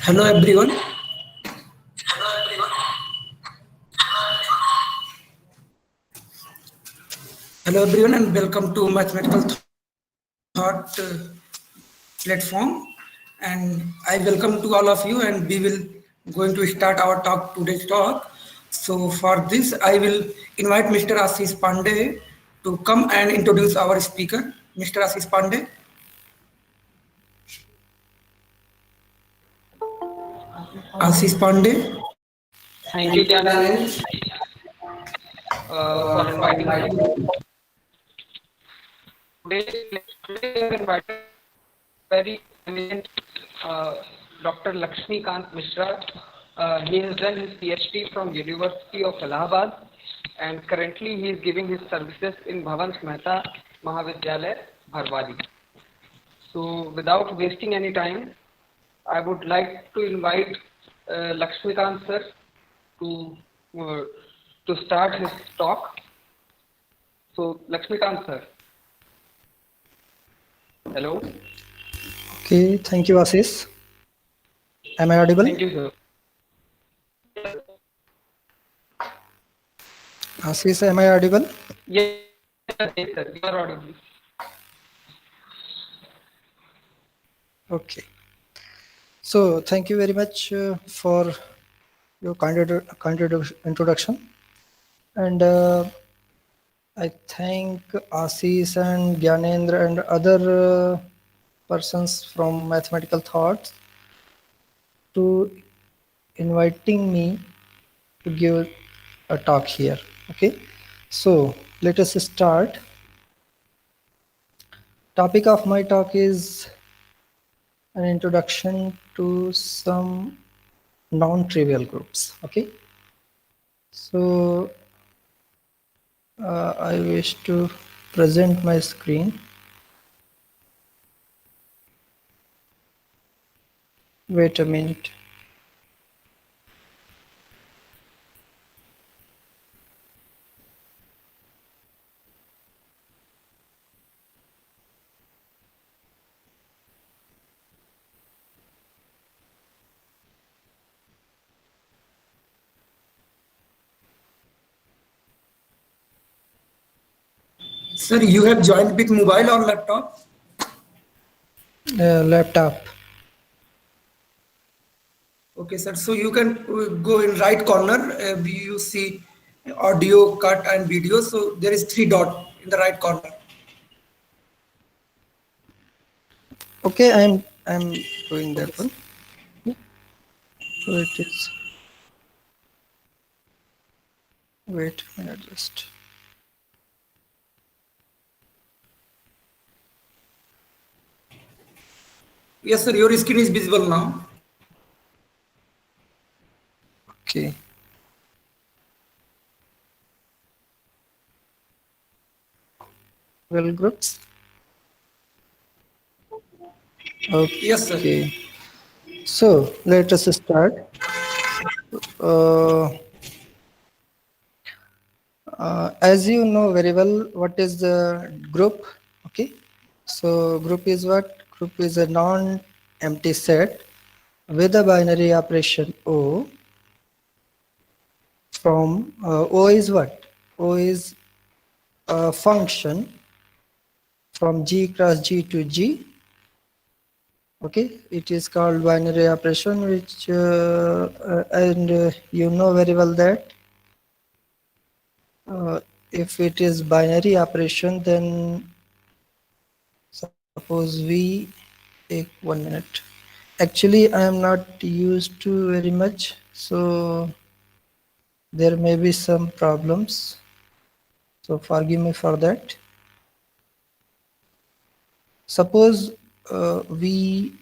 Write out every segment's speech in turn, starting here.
Hello everyone. Hello everyone and welcome to Mathematical Thought platform. And I welcome to all of you and we will going to start our today's talk. So for this I will invite Mr. Ashish Pandey to come and introduce our speaker. Mr. Ashish Pandey. Ashish Pandey. Thank you, Daniel, for inviting me. Today we have invited very eminent Dr. Lakshmikant Mishra. He has done his PhD from University of Allahabad, and currently he is giving his services in Bhavans Mehta Mahavidyalaya, Bharwadi. So, without wasting any time, I would like to invite Lakshmikant sir to uh, to start his talk. So, Lakshmikant sir. Hello. Okay, thank you, Ashish. Am I audible? Thank you, sir. Ashish, am I audible? Yes, sir. You are audible. Okay. So, thank you very much for your kind introduction. And I thank Ashish and Gyanendra and other persons from Mathematical Thoughts to inviting me to give a talk here. Okay. So, let us start. Topic of my talk is an introduction to some non-trivial groups. Okay, so I wish to present my screen. Wait a minute. Sir, you have joined with mobile or laptop? Laptop. Okay, sir. So you can go in right corner. You see audio cut and video. So there is 3 dots in the right corner. Okay, I'm doing Okay. that one. So it is. Wait a minute, just. Yes, sir. Your screen is visible now. Okay. Well, groups. Okay. Yes, sir. So let us start. As you know very well, what is the group? Okay, so group is what? Group is a non-empty set with a binary operation O. From O is what? O is a function from G cross G to G. Okay, it is called binary operation, which and you know very well that if it is binary operation, then suppose we take 1 minute. Actually, I am not used to very much, so there may be some problems. So forgive me for that. Suppose we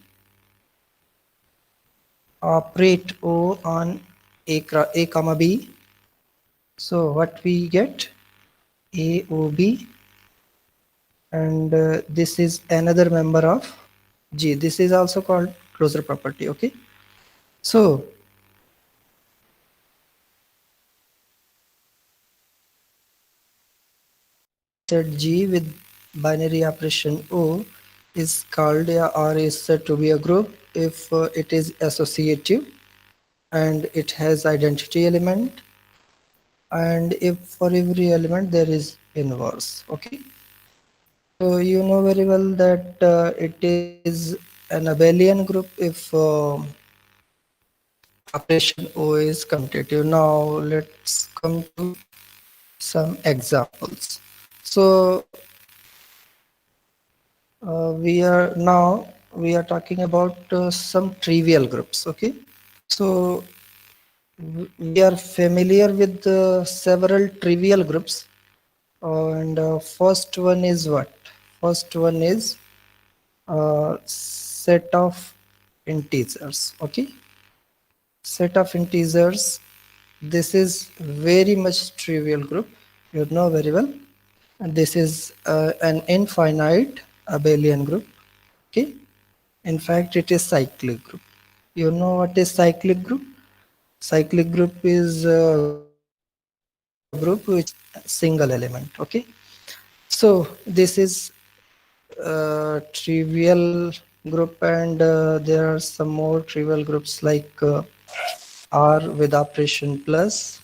operate O on A comma B. So what we get? A O B, and this is another member of G. This is also called closure property. Okay, so set G with binary operation O, is called or is said to be a group if it is associative and it has identity element, and if for every element there is inverse. Okay, so you know very well that it is an abelian group if operation O is commutative. Now let's come to some examples. So we are talking about some trivial groups. Okay, so we are familiar with several trivial groups, and first one is what? First one is set of integers. Okay, set of integers. This is very much trivial group. You know very well. And this is an infinite abelian group. Okay, in fact, it is cyclic group. You know what is cyclic group? Cyclic group is a group which single element. Okay, so this is trivial group, and there are some more trivial groups like R with operation plus,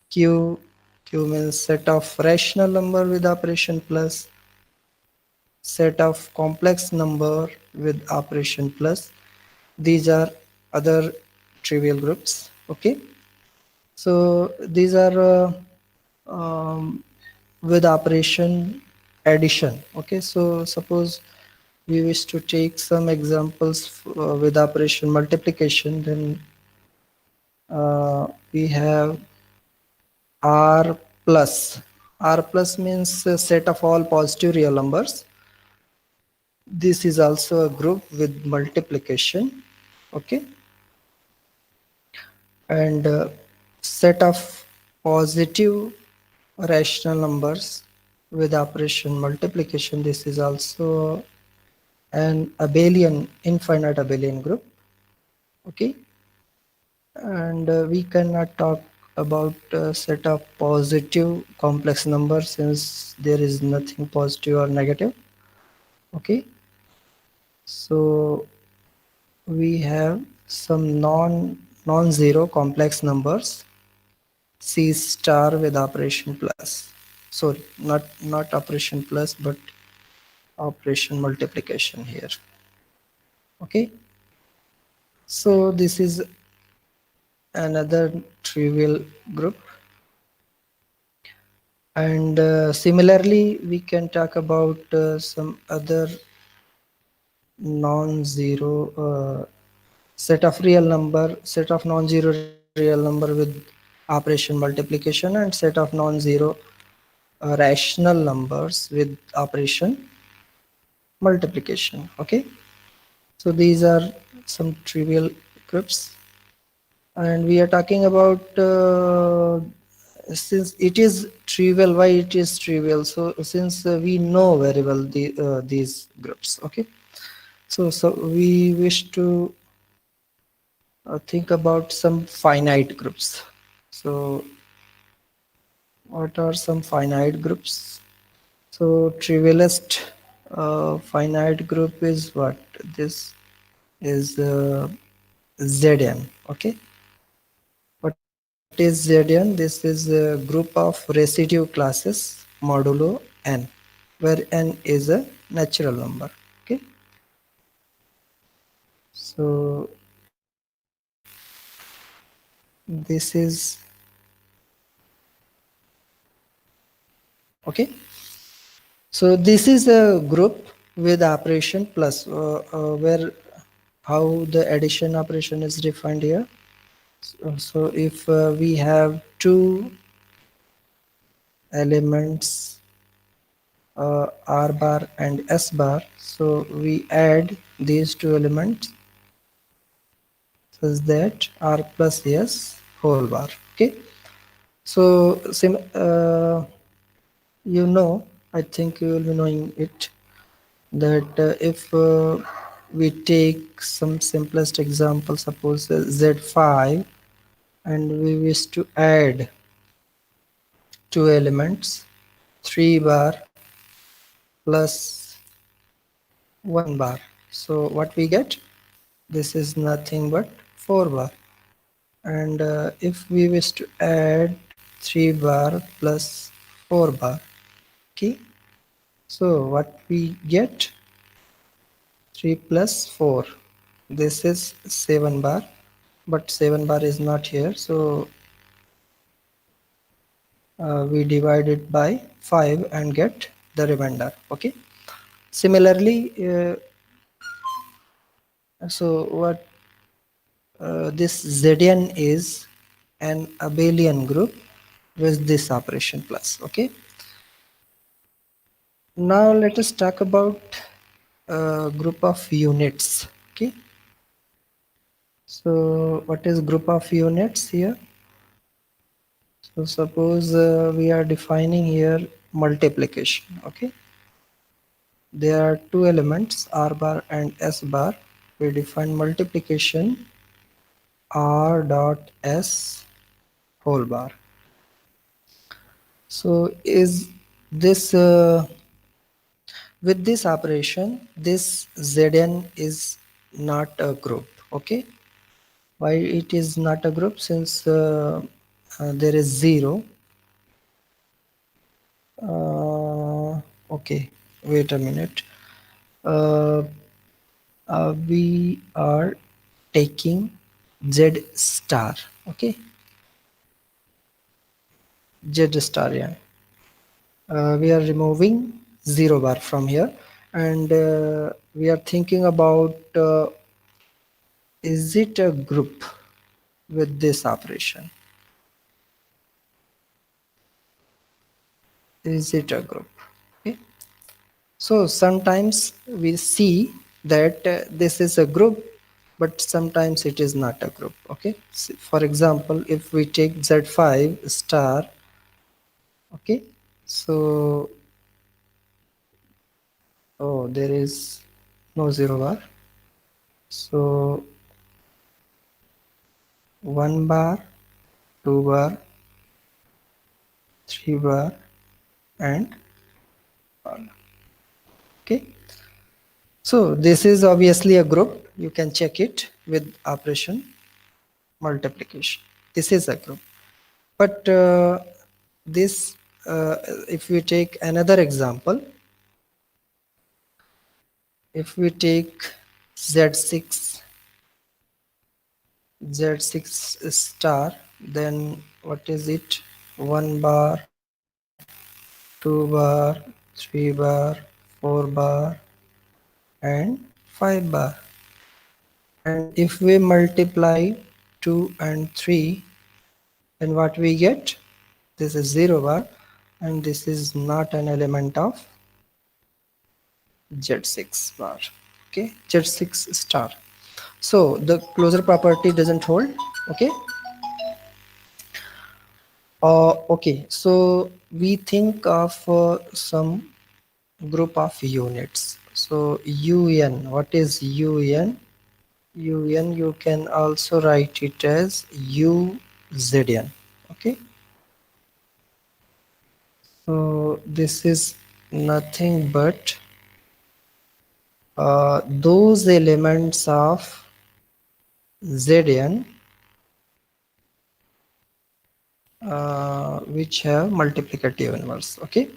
Q. Q means set of rational number with operation plus, set of complex number with operation plus. These are other trivial groups. Okay, so these are with operation addition. Okay, so suppose we wish to take some examples with operation multiplication, then we have R plus. R plus means a set of all positive real numbers. This is also a group with multiplication. Okay, and set of positive rational numbers with operation multiplication. This is also an abelian, infinite abelian group. Okay, and we cannot talk about a set of positive complex numbers since there is nothing positive or negative. Okay, so we have some non-zero complex numbers, C star with operation plus. Sorry, not operation plus, but operation multiplication here. Okay, so this is another trivial group, and similarly we can talk about some other non-zero set of real number, set of non-zero real number with operation multiplication, and set of non-zero rational numbers with operation multiplication. Okay, so these are some trivial groups, and we are talking about since it is trivial, why it is trivial. So since we know very well these groups. Okay, so we wish to think about some finite groups. So what are some finite groups? So trivialist finite group is what? This is Zn. Okay, what is Zn? This is a group of residue classes modulo n, where n is a natural number. Okay, so this is okay. So this is a group with operation plus, where how the addition operation is defined here. So if we have two elements R bar and S bar, so we add these two elements such that R plus S whole bar. Okay, so you know, I think you will be knowing it, that if we take some simplest example, suppose Z5, and we wish to add two elements 3 bar plus 1 bar. So what we get? This is nothing but 4 bar. And if we wish to add 3 bar plus 4 bar, okay, so what we get? 3 plus 4, this is 7 bar, but 7 bar is not here, so we divide it by 5 and get the remainder. Okay, similarly, so what this Zn is an abelian group with this operation plus. Okay, now let us talk about a group of units. Okay, so what is group of units here? So suppose we are defining here multiplication. Okay, there are two elements r bar and s bar. We define multiplication r dot s whole bar. So is this with this operation, this Zn is not a group. Okay, why it is not a group? Since there is 0. Okay, wait a minute. uh, we are taking z star. Okay, z star, yeah. We are removing 0 bar from here, and we are thinking about is it a group with this operation? Is it a group? Okay, so sometimes we see that this is a group, but sometimes it is not a group. Okay, so for example, if we take z5 star, okay, so oh, there is no 0 bar, so 1 bar, 2 bar, 3 bar, and 1. Okay, so this is obviously a group. You can check it with operation multiplication. This is a group, but this if we take another example, if we take z6 star, then what is it? 1 bar, 2 bar, 3 bar, 4 bar, and 5 bar. And if we multiply 2 and 3, then what we get? This is 0 bar, and this is not an element of z6 bar. Okay, z6 star. So the closure property doesn't hold. Okay, okay, so we think of some group of units. So un, what is un? Un, you can also write it as uzn. Okay, so this is nothing but those elements of zn which have multiplicative inverse. Okay,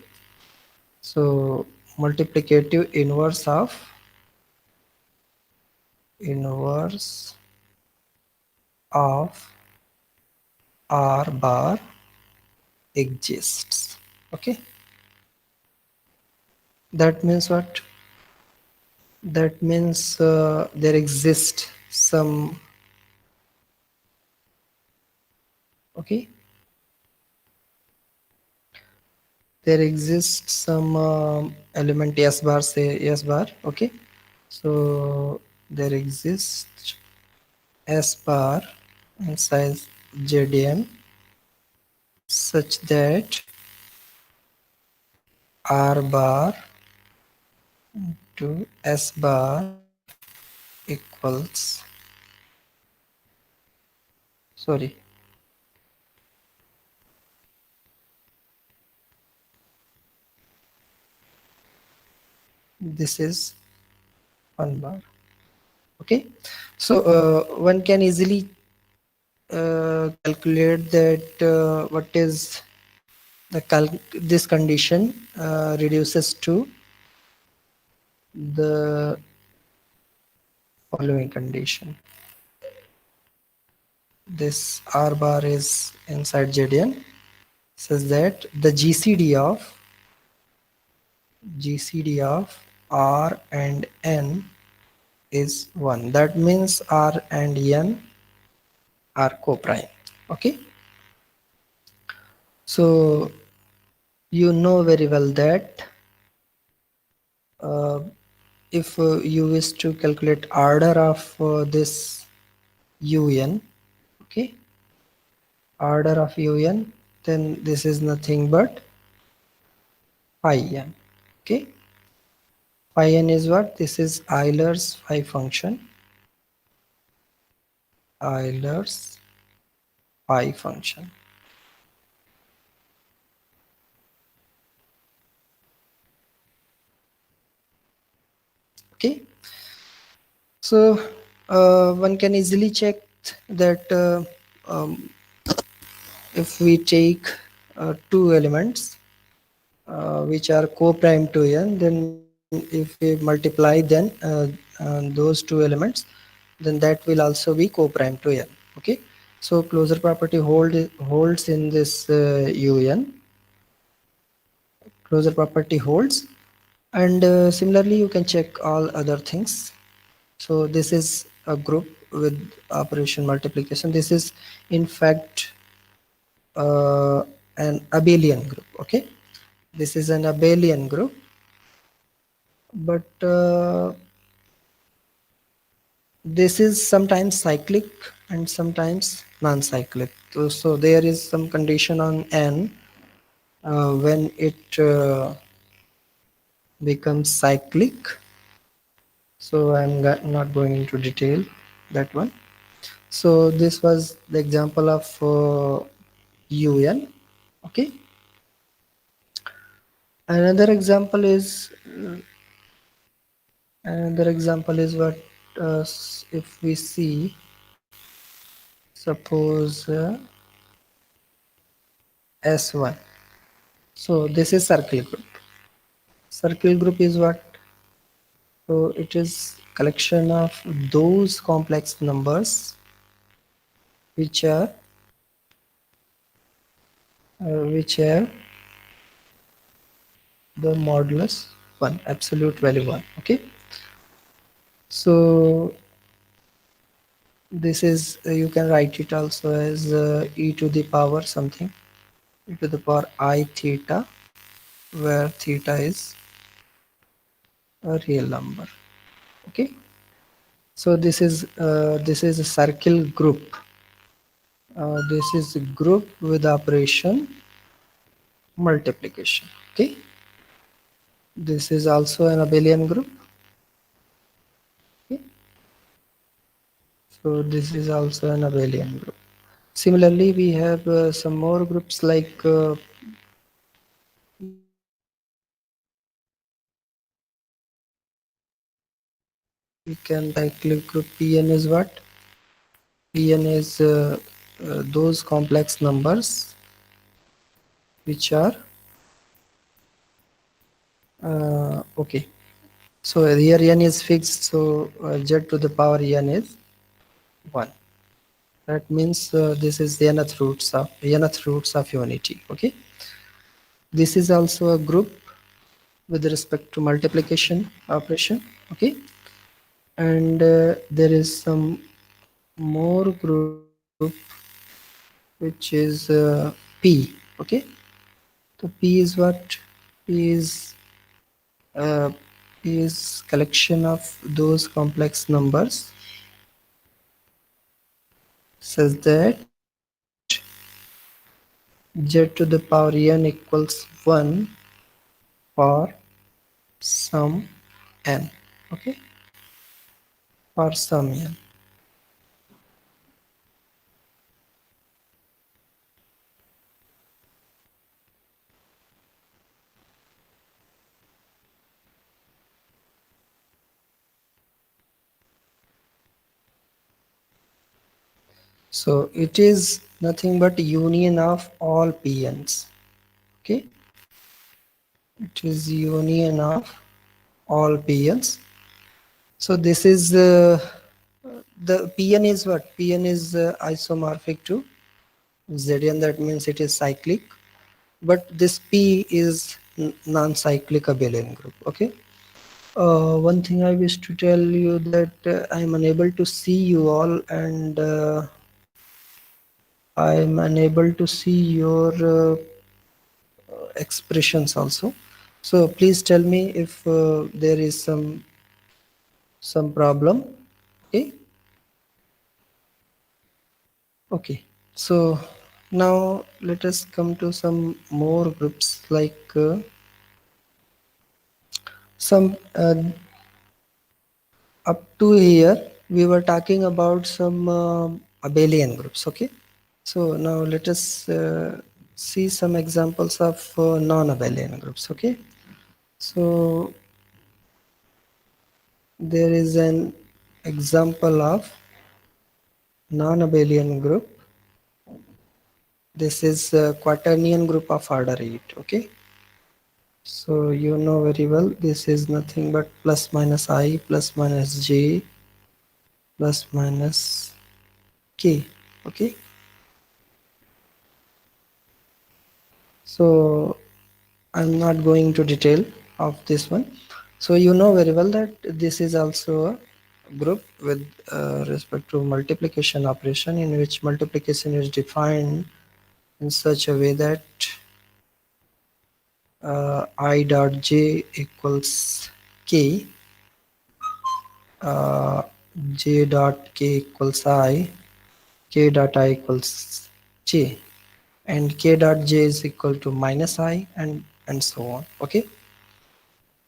so multiplicative inverse of r bar exists. Okay, that means what? That means there exists some, okay, there exists some element s bar, say s bar. Okay, so there exists s bar inside jdm such that r bar to s bar equals, sorry, This is 1 bar. Okay, so one can easily calculate that what is this condition reduces to the following condition. This R bar is inside JDN, says that the GCD of R and N is 1. That means R and N are co-prime. Okay, so you know very well that uh, if you wish to calculate order of this UN, okay, order of UN, then this is nothing but phi n. Okay, phi n is what? This is Euler's phi function. Euler's phi function. Okay, so one can easily check that if we take two elements which are co-prime to n, then if we multiply then those two elements, then that will also be co-prime to n. Okay, so closure property holds in this un. Closure property holds, and similarly you can check all other things. So this is a group with operation multiplication. This is in fact an abelian group. Okay, this is an abelian group, but this is sometimes cyclic and sometimes non-cyclic. So there is some condition on n when it becomes cyclic. So I'm not going into detail that one. So this was the example of un. Okay, another example is what if we see, suppose S1. So this is circle group. Circle group is what? So it is collection of those complex numbers which are which have the modulus 1, absolute value 1. Okay, so this is you can write it also as e to the power something, e to the power I theta, where theta is a real number. Okay, so this is a circle group. This is a group with operation multiplication. Okay, this is also an abelian group. Okay, so this is also an abelian group. Similarly, we have some more groups like we can write cyclic group. Pn is what? Pn is those complex numbers which are okay. So here n is fixed, so z to the power n is 1. That means this is the nth roots of unity. Okay, this is also a group with respect to multiplication operation. Okay, and there is some more group which is p. Okay, so p is what? P uh, is collection of those complex numbers such that z to the power n equals 1 for some n. Okay, for some n. So it is nothing but union of all PNs. Okay, it is union of all PNs. So this is the PN is what? PN is isomorphic to Zn, that means it is cyclic, but this P is non-cyclic abelian group. Okay. One thing I wish to tell you that I am unable to see you all, and I am unable to see your expressions also. So please tell me if there is some problem. Okay. Okay. So now let us come to some more groups like some up to here we were talking about some abelian groups. Okay. So now let us see some examples of non-abelian groups. Okay. So there is an example of non-abelian group. This is a quaternion group of order 8. Okay. So you know very well this is nothing but plus minus I plus minus j plus minus k. Okay. So I'm not going to detail of this one. So you know very well that this is also a group with respect to multiplication operation, in which multiplication is defined in such a way that I dot j equals k, uh, j dot k equals I, k dot I equals j, and k dot j is equal to minus I, and so on. Okay.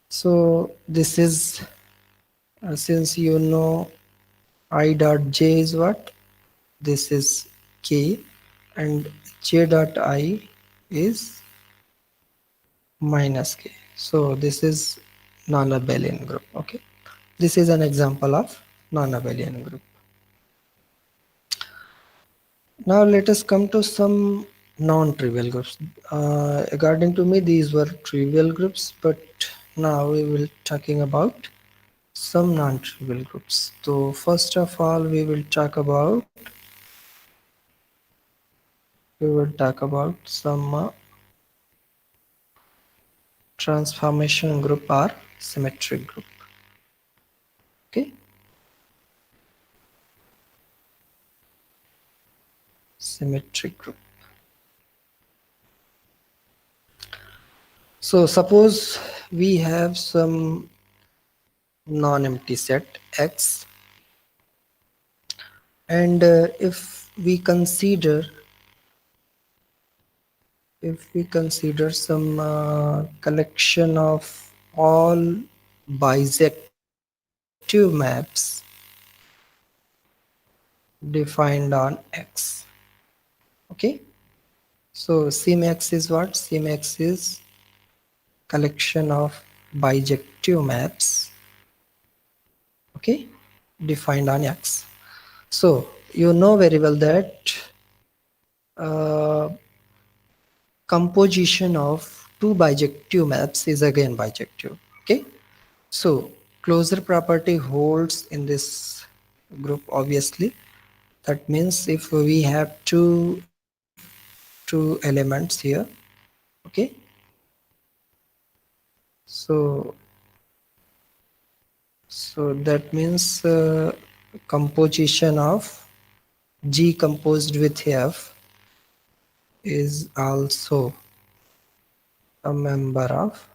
So this is since you know I dot j is what? This is k, and j dot I is minus k. So this is non-abelian group. Okay. This is an example of non-abelian group. Now let us come to some non-trivial groups. According to me, these were trivial groups, but now we will talking about some non-trivial groups. So first of all, we will talk about some transformation group or symmetric group. Okay, symmetric group. So suppose we have some non-empty set X, and if we consider some collection of all bijective maps defined on X. Okay. So Cmax is what? Cmax is collection of bijective maps. Okay. Defined on X. So you know very well that uh, composition of two bijective maps is again bijective. Okay. So closure property holds in this group, obviously. That means if we have two elements here. Okay. So that means composition of G composed with F is also a member of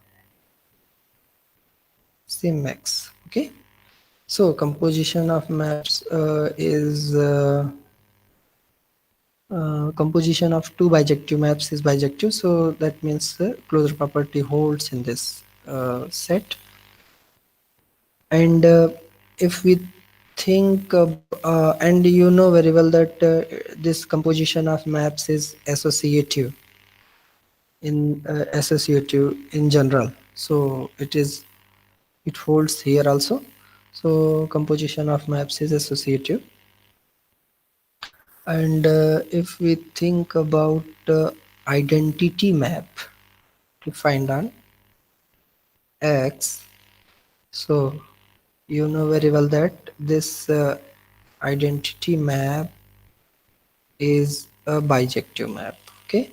Cmax. Okay. So composition of maps is composition of two bijective maps is bijective. So that means the closure property holds in this set. And if we think and you know very well that this composition of maps is associative in general, so it holds here also. So composition of maps is associative. And if we think about identity map defined on X, so you know very well that this identity map is a bijective map. Okay,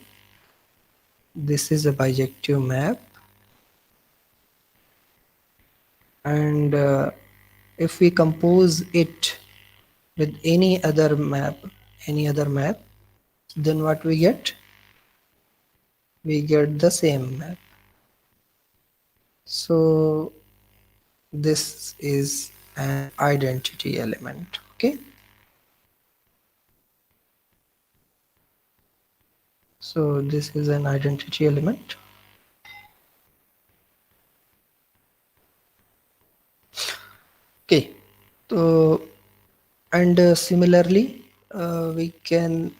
this is a bijective map, and if we compose it with any other map, then what we get? We get the same map. So this is an identity element. Okay, so this is an identity element. Okay, so and similarly we can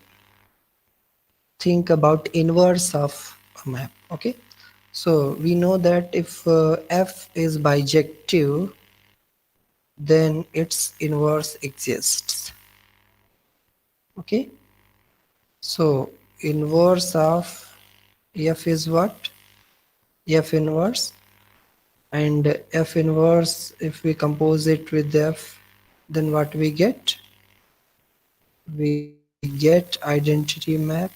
think about inverse of a map. Okay, so we know that if f is bijective, then its inverse exists. Okay, so inverse of f is what? F inverse, and f inverse, if we compose it with f, then what we get? We get identity map.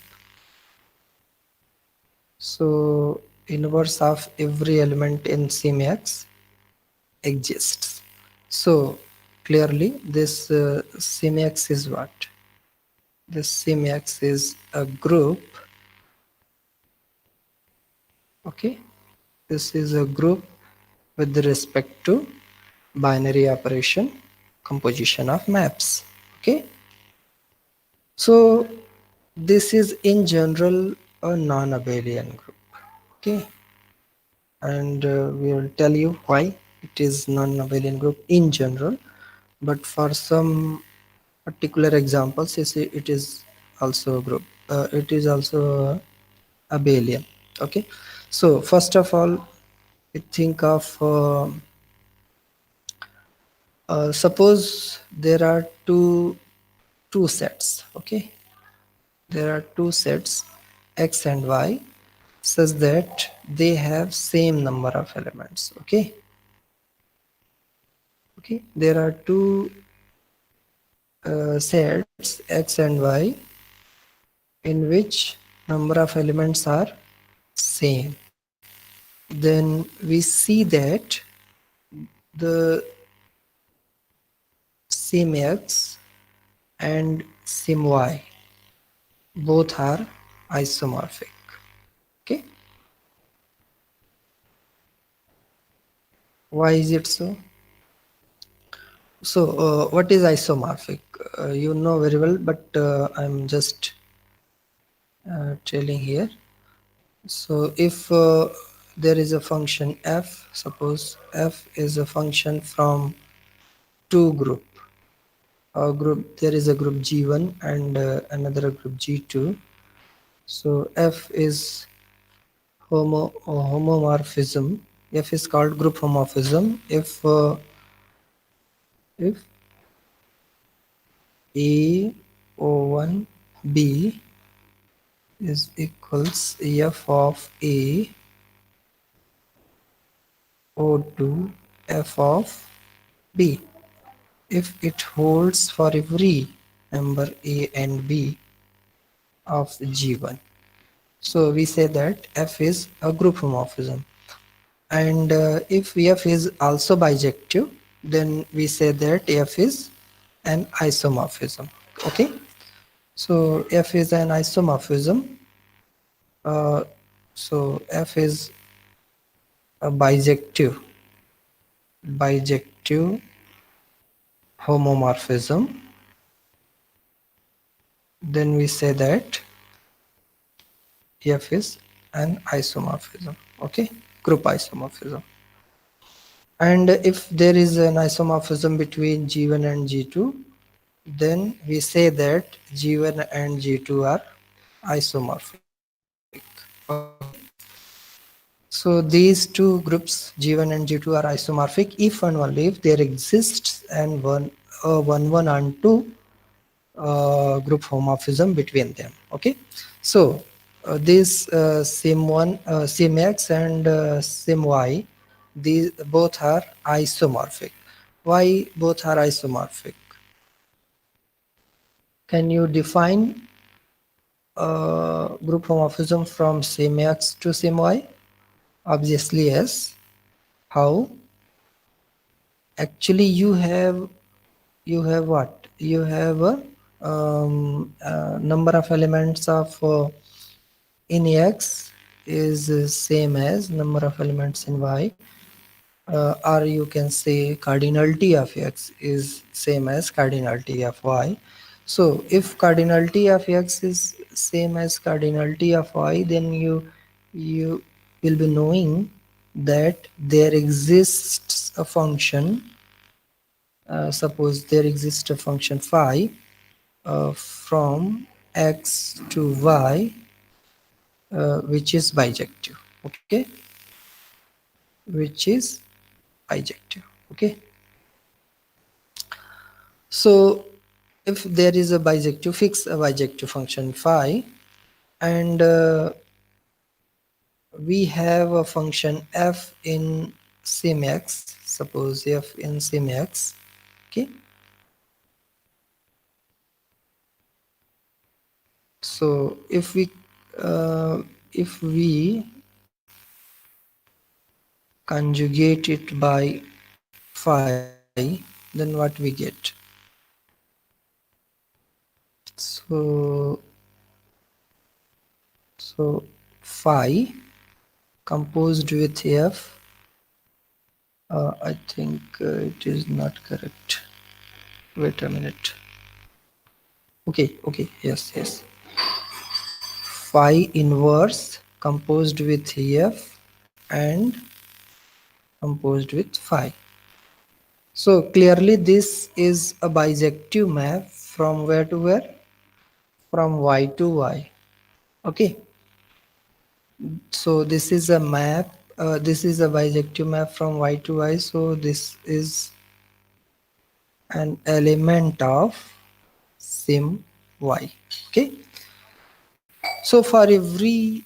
So inverse of every element in CMX exists. So clearly this CMX is what? This CMX is a group. Okay, this is a group with respect to binary operation composition of maps. Okay, so this is in general a non-abelian group. Okay, and we will tell you why it is non-abelian group in general, but for some particular examples it is also a group, it is also abelian. Okay, so first of all, we think of suppose there are two sets. Okay, there are two sets x and y such that they have same number of elements. Okay, okay, there are two sets x and y in which number of elements are same. Then we see that the sim x and sim y both are isomorphic. Okay, why is it so? So what is isomorphic? You know very well, but I'm just telling here. So if there is a function f, suppose f is a function from two group, there is a group G1 and another group G2. So f is homomorphism. F is called group homomorphism if A O1 B is equals f of A O2 f of B, if it holds for every member A and B of G1. So we say that f is a group homomorphism. And if f is also bijective, then we say that f is an isomorphism. Okay, so f is an isomorphism. So f is a bijective homomorphism. Then we say that f is an isomorphism. Okay, group isomorphism. And if there is an isomorphism between G1 and G2, then we say that G1 and G2 are isomorphic. Okay, so these two groups G1 and G2 are isomorphic if and only if there exists and one and 2 group homomorphism between them. Okay, so these sim1 sim x and sim y, these both are isomorphic. Why both are isomorphic? Can you define group homomorphism from sim x to sim y? Obviously yes. How? Actually you have what? You have a number of elements of in x is same as number of elements in y, or you can say cardinality of x is same as cardinality of y. So if cardinality of x is same as cardinality of y, then you will be knowing that there exists a function. Suppose there exists a function phi from x to y, which is bijective. Okay, which is bijective. Okay, so if there is a bijective, fix a bijective function phi, and we have a function f in sim x, suppose f in sim x. Okay, so if we conjugate it by phi, then what we get? So so phi composed with f, I think it is not correct. Wait a minute. Okay, yes. Phi inverse composed with f and composed with phi. So clearly this is a bijective map from where to where? From y to y. Okay, so this is a map, this is a bijective map from y to y, so this is an element of sim y. Okay, so for every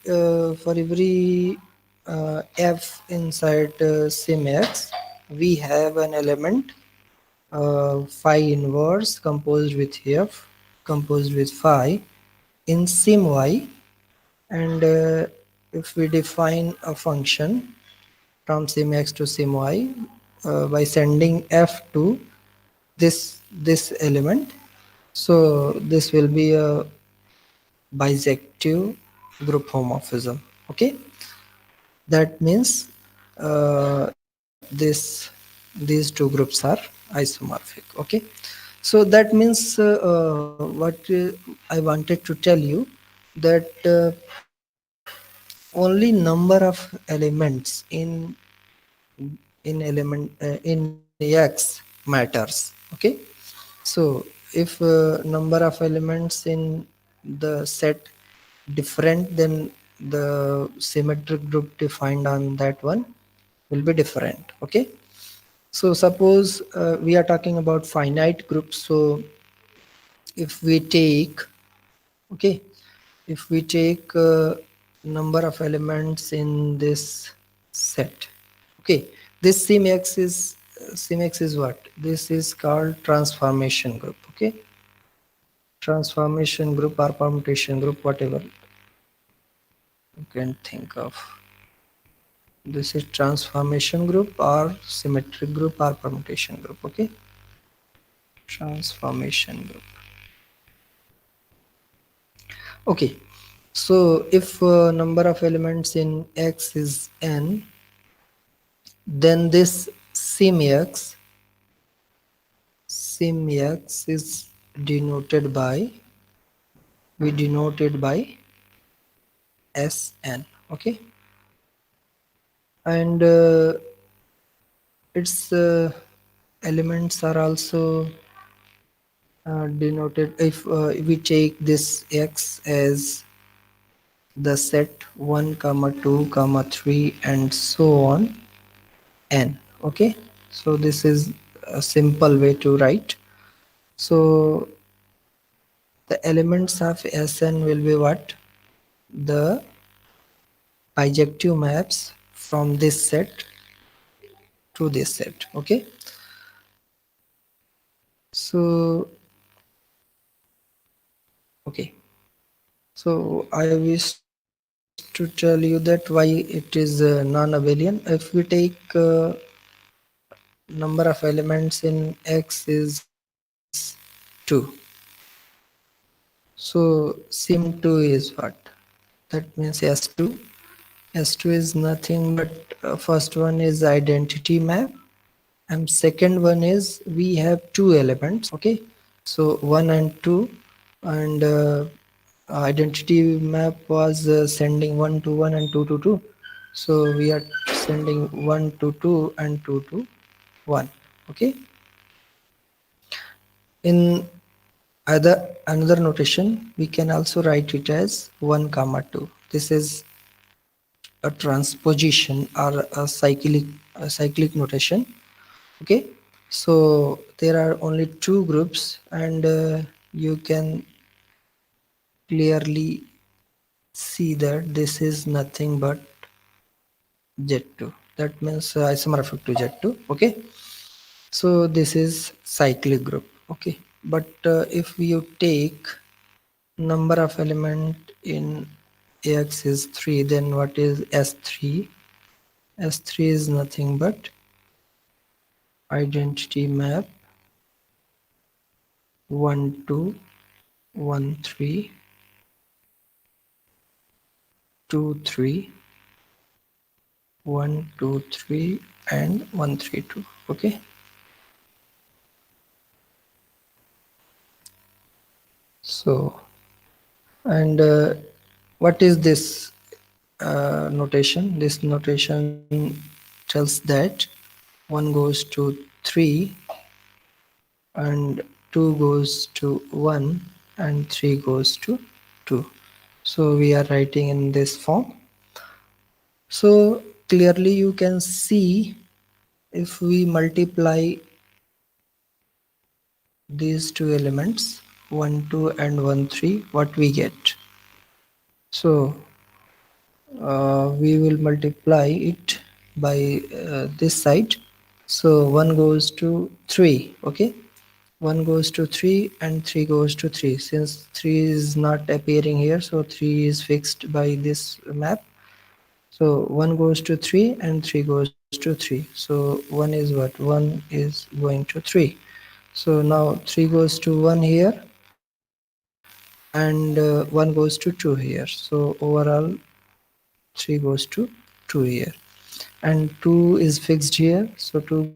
f inside sim x, we have an element phi inverse composed with f composed with phi in sim y, and if we define a function from sim x to sim y by sending f to this element, so this will be a bisective group homomorphism. Okay, that means these two groups are isomorphic. Okay, so that means what I wanted to tell you, that only number of elements in x matters. Okay, so if number of elements in the set different, then the symmetric group defined on that one will be different. Okay, so suppose we are talking about finite groups. So if we take, okay, if we take number of elements in this set, okay, this sim x is what? This is called transformation group. Okay, transformation group or permutation group, whatever you can think of. This is transformation group or symmetric group or permutation group. Okay, transformation group. Okay, so if number of elements in x is n, then this sim x is denoted by, we denote it by Sn. Okay, and its elements are also denoted, if we take this x as the set 1 comma 2 comma 3 and so on n. Okay, so this is a simple way to write. So the elements of Sn will be what? The bijective maps from this set to this set. Okay, so okay, so I wish to tell you that why it is non-abelian. If we take number of elements in X is 2, so sim2 is what? That means S2. S2 is nothing but first one is identity map, and second one is we have two elements. Okay, so 1 and 2, and identity map was sending 1 to 1 and 2 to 2, so we are sending 1 to 2 and 2 to 1. Okay, in another notation we can also write it as 1 comma 2. This is a transposition or a cyclic notation. Okay, so there are only two groups, and you can clearly see that this is nothing but Z2. That means isomorphic to Z2. Okay, so this is cyclic group. Okay, but if you take number of element in AX is 3, then what is S3? S3 is nothing but identity map 1 2 1 3 2 3 1 2 3 and 1 3 2. Okay, so and what is this notation? This notation tells that 1 goes to 3 and 2 goes to 1 and 3 goes to 2. So we are writing in this form. So clearly you can see, if we multiply these two elements 1 2 and 1 3, what we get? So we will multiply it by this side. So 1 goes to 3. Okay, 1 goes to 3 and 3 goes to 3. Since 3 is not appearing here, so 3 is fixed by this map. So 1 goes to 3 and 3 goes to 3. So 1 is what? 1 is going to 3. So now 3 goes to 1 here, and 1 goes to 2 here. So overall 3 goes to 2 here, and 2 is fixed here. So 2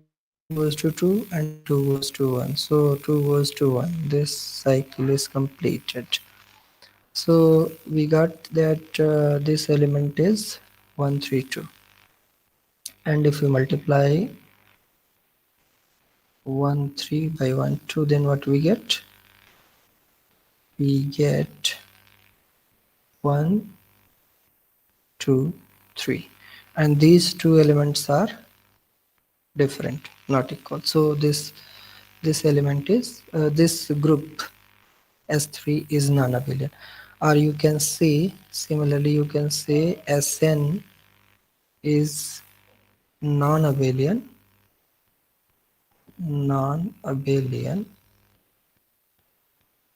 goes to 2 and 2 goes to 1. So 2 goes to 1. This cycle is completed. So we got that this element is 1 3 2, and if we multiply 1 3 by 1 2, then what we get? We get 1 2 3, and these two elements are different, not equal. So this element is this group S3 is non-abelian. Or you can say, similarly you can say Sn is non-abelian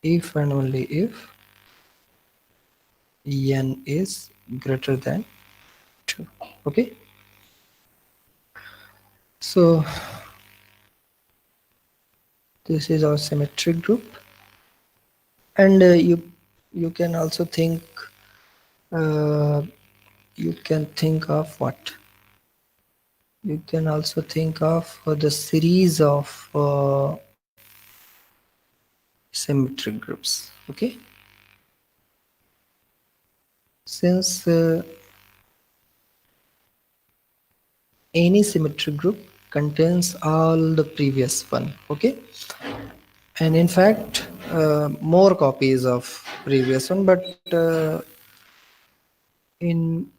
if and only if n is greater than 2. Okay, so this is our symmetric group. And you can also think you can think of what? You can also think of the series of symmetric groups. Okay, since any symmetric group contains all the previous one. Okay, and in fact more copies of previous one, but in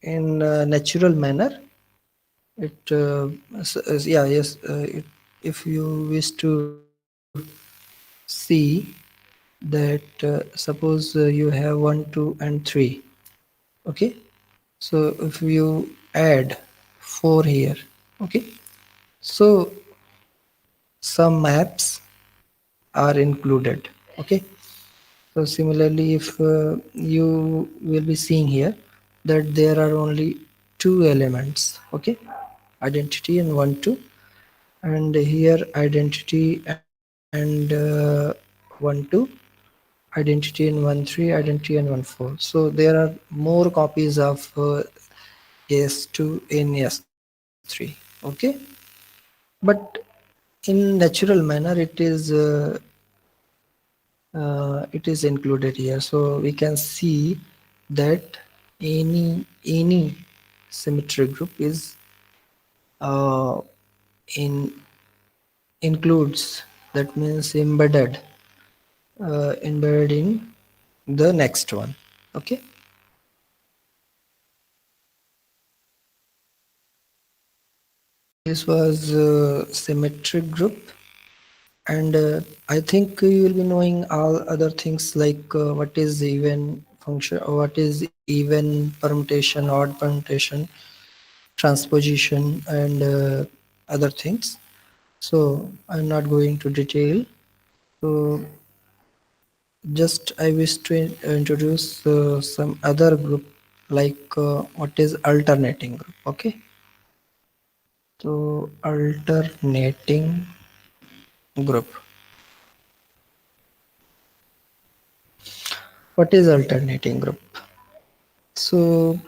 natural manner it yeah, yes, if you wish to see see that suppose you have 1, 2 and 3. Okay, so if you add 4 here, okay, so some maps are included. Okay, so similarly, if you will be seeing here that there are only two elements, okay, identity and 1, 2, and here identity and 1, 2, identity in 1, 3, identity and 1, 4. So there are more copies of S2 in S3. Okay, but in natural manner it is included here. So we can see that any symmetric group is uh, in includes, that means embedded in the next one. Okay, this was symmetric group, and I think you will be knowing all other things like what is even function, or what is even permutation, odd permutation, transposition, and other things. So I'm not going to detail. So just I wish to introduce some other group, like what is alternating group. Okay, so alternating group. What is alternating group? So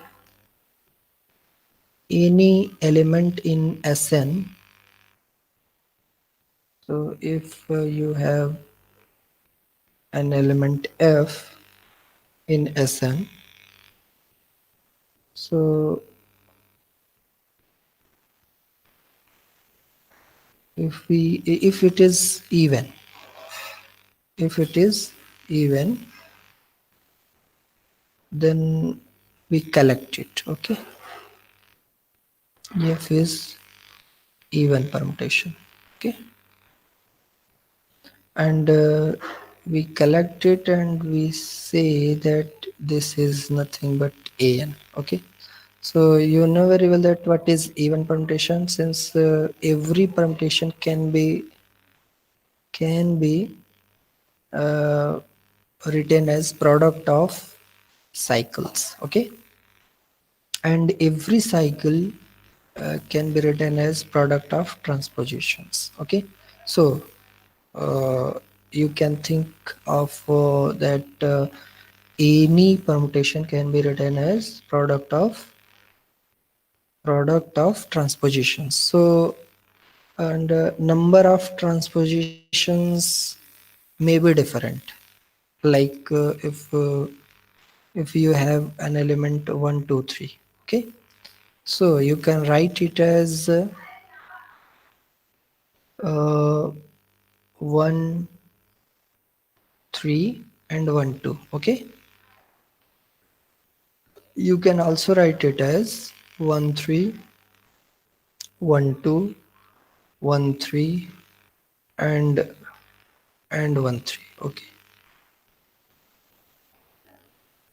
any element in Sn. So if you have an element F in Sn, so if it is even, if it is even, then we collect it. Okay, F is even permutation. Okay, and we collect it and we say that this is nothing but an. Okay, so you know very well that what is even permutation, since every permutation can be uh, written as product of cycles. Okay, and every cycle can be written as product of transpositions. Okay, so uh, you can think of that any permutation can be written as product of transpositions. So, and number of transpositions may be different, like if you have an element 1, 2, 3. Okay, so you can write it as 1, 3 and 1, 2. Okay, you can also write it as 1, 3, 1, 2, 1, 3 and 1, 3. Okay,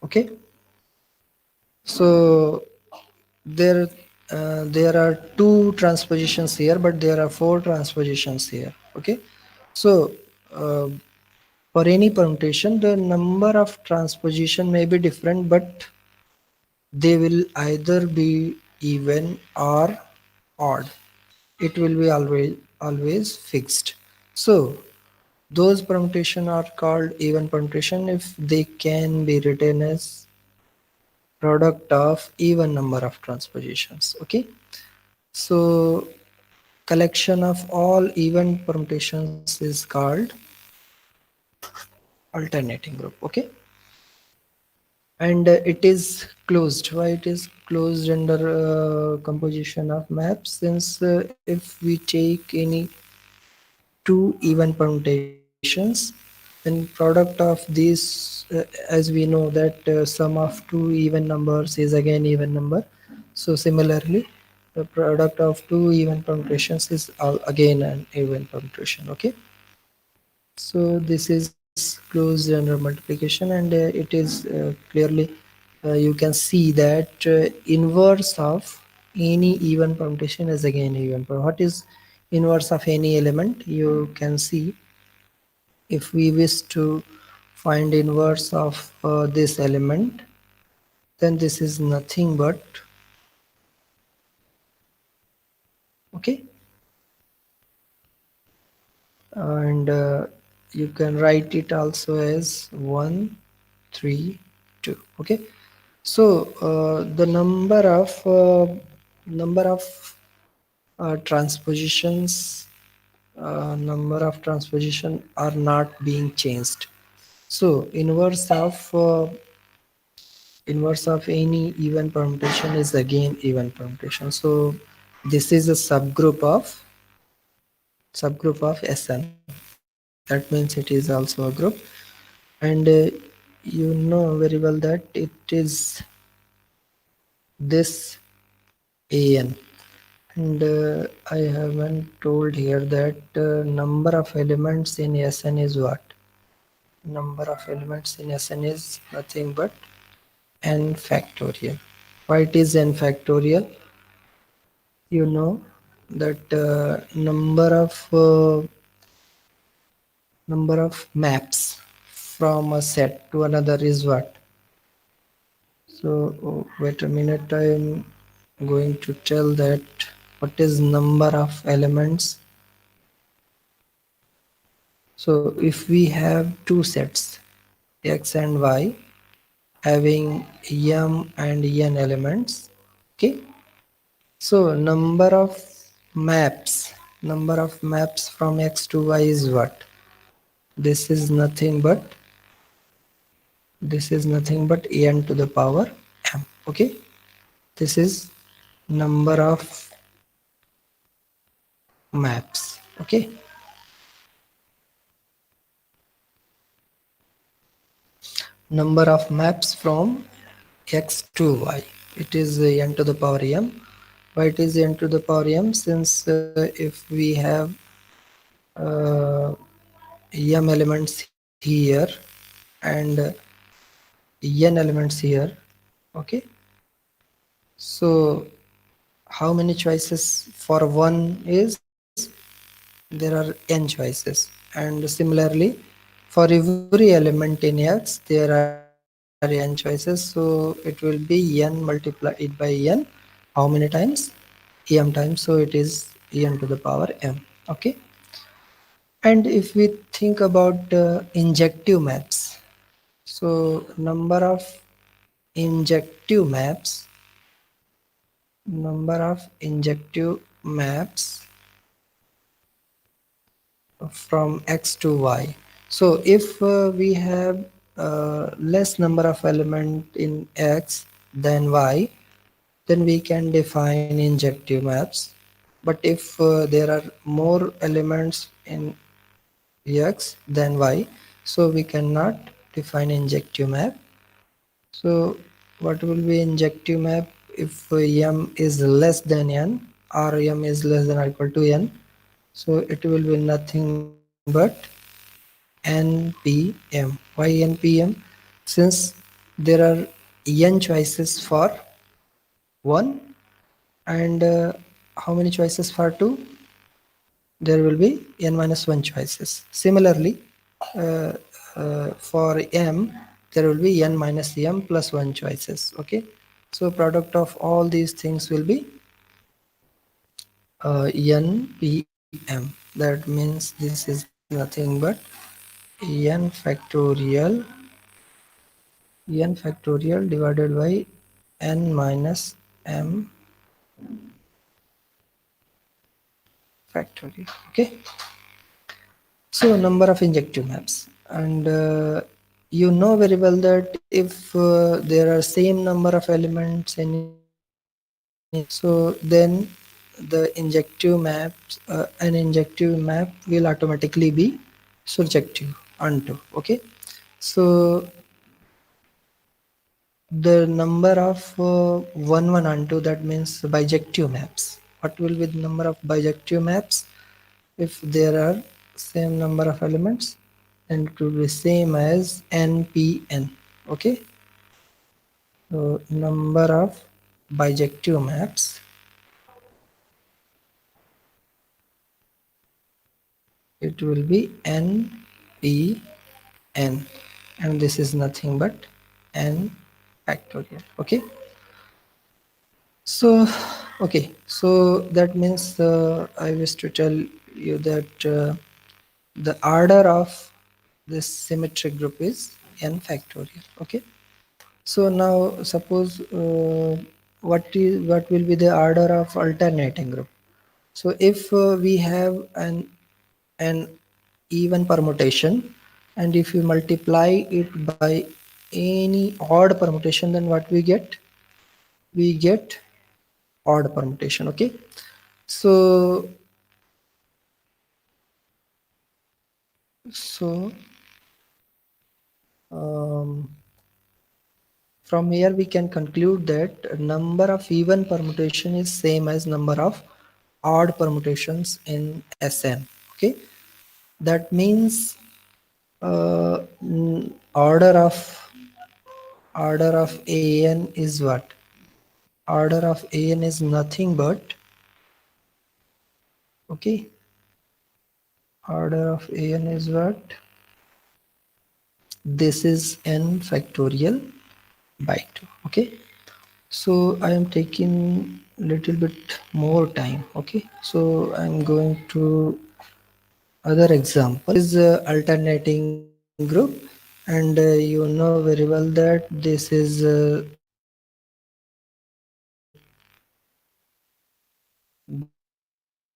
okay, so there there are two transpositions here, but there are four transpositions here. Okay, so uh, for any permutation the number of transposition may be different, but they will either be even or odd. It will be always fixed. So those permutation are called even permutation if they can be written as product of even number of transpositions. Okay, so collection of all even permutations is called alternating group. Okay, and it is closed. Why it is closed under composition of maps? Since if we take any two even permutations, then product of these as we know that sum of two even numbers is again even number. So similarly the product of two even permutations is again an even permutation. Okay, So this is closed under multiplication, and it is clearly you can see that inverse of any even permutation is again even. What is inverse of any element? You can see, if we wish to find inverse of this element, then this is nothing but, okay, and you can write it also as 1 3 2. Okay, so the number of transpositions, number of transposition are not being changed. So inverse of any even permutation is again even permutation. So this is a subgroup of Sn. That means it is also a group, and you know very well that it is this An, and I haven't told here that number of elements in Sn is what? Number of elements in Sn is nothing but n factorial. Why it is n factorial? You know that number of maps from a set to another is what? So wait a minute, I am going to tell that what is number of elements. So if we have two sets, x and y, having m and n elements, okay, so number of maps from x to y is what? This is nothing but n to the power m. Okay, this is number of maps. Okay, number of maps from x to y, it is n to the power m. Why it is n to the power m? Since if we have m elements here and n elements here, okay, so how many choices for one is? There are n choices, and similarly for every element in x there are n choices, so it will be n multiplied by n. How many times? M times, so it is n to the power m. Okay, and if we think about injective maps, so number of injective maps from x to y. So if we have less number of element in x than y, then we can define injective maps. But if there are more elements in x than y, so we cannot define injective map. So what will be injective map if m is less than n, or m is less than or equal to n? So it will be nothing but NPM. Why NPM? Since there are n choices for 1, and how many choices for 2? There will be n minus 1 choices. Similarly, for m, there will be n minus m plus 1 choices. Okay, so product of all these things will be npm. That means this is nothing but n factorial divided by n minus m factorial. Okay, so number of injective maps, and you know very well that if there are same number of elements in x, so then the injective maps, an injective map will automatically be surjective onto. Okay, so the number of 1 1 onto, that means bijective maps. What will be the number of bijective maps if there are same number of elements? then it will be same as NPN. Okay, so number of bijective maps, it will be NPN, and this is nothing but n factorial. Okay, so okay, so that means I wish to tell you that the order of this symmetric group is n factorial. Okay, so now suppose what will be the order of alternating group? So if we have an even permutation, and if you multiply it by any odd permutation, then what we get? We get odd permutation. Okay, so so um, from here we can conclude that number of even permutation is same as number of odd permutations in Sn. Okay, that means order of An is what? Order of An is nothing but, okay, order of An is what? This is n factorial by 2. Okay, so I am taking little bit more time. Okay, so I'm going to other example is alternating group, and you know very well that this is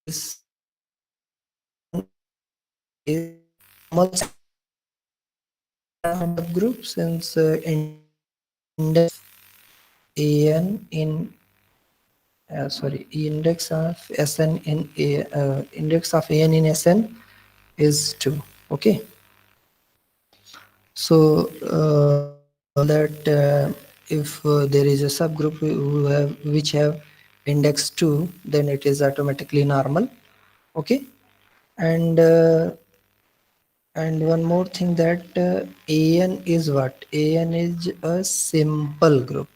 this is normal subgroup, since index an in index of Sn in a index of an in Sn is 2. Okay, so you know that if there is a subgroup which have index 2, then it is automatically normal. Okay, and one more thing, that An is what? An is a simple group.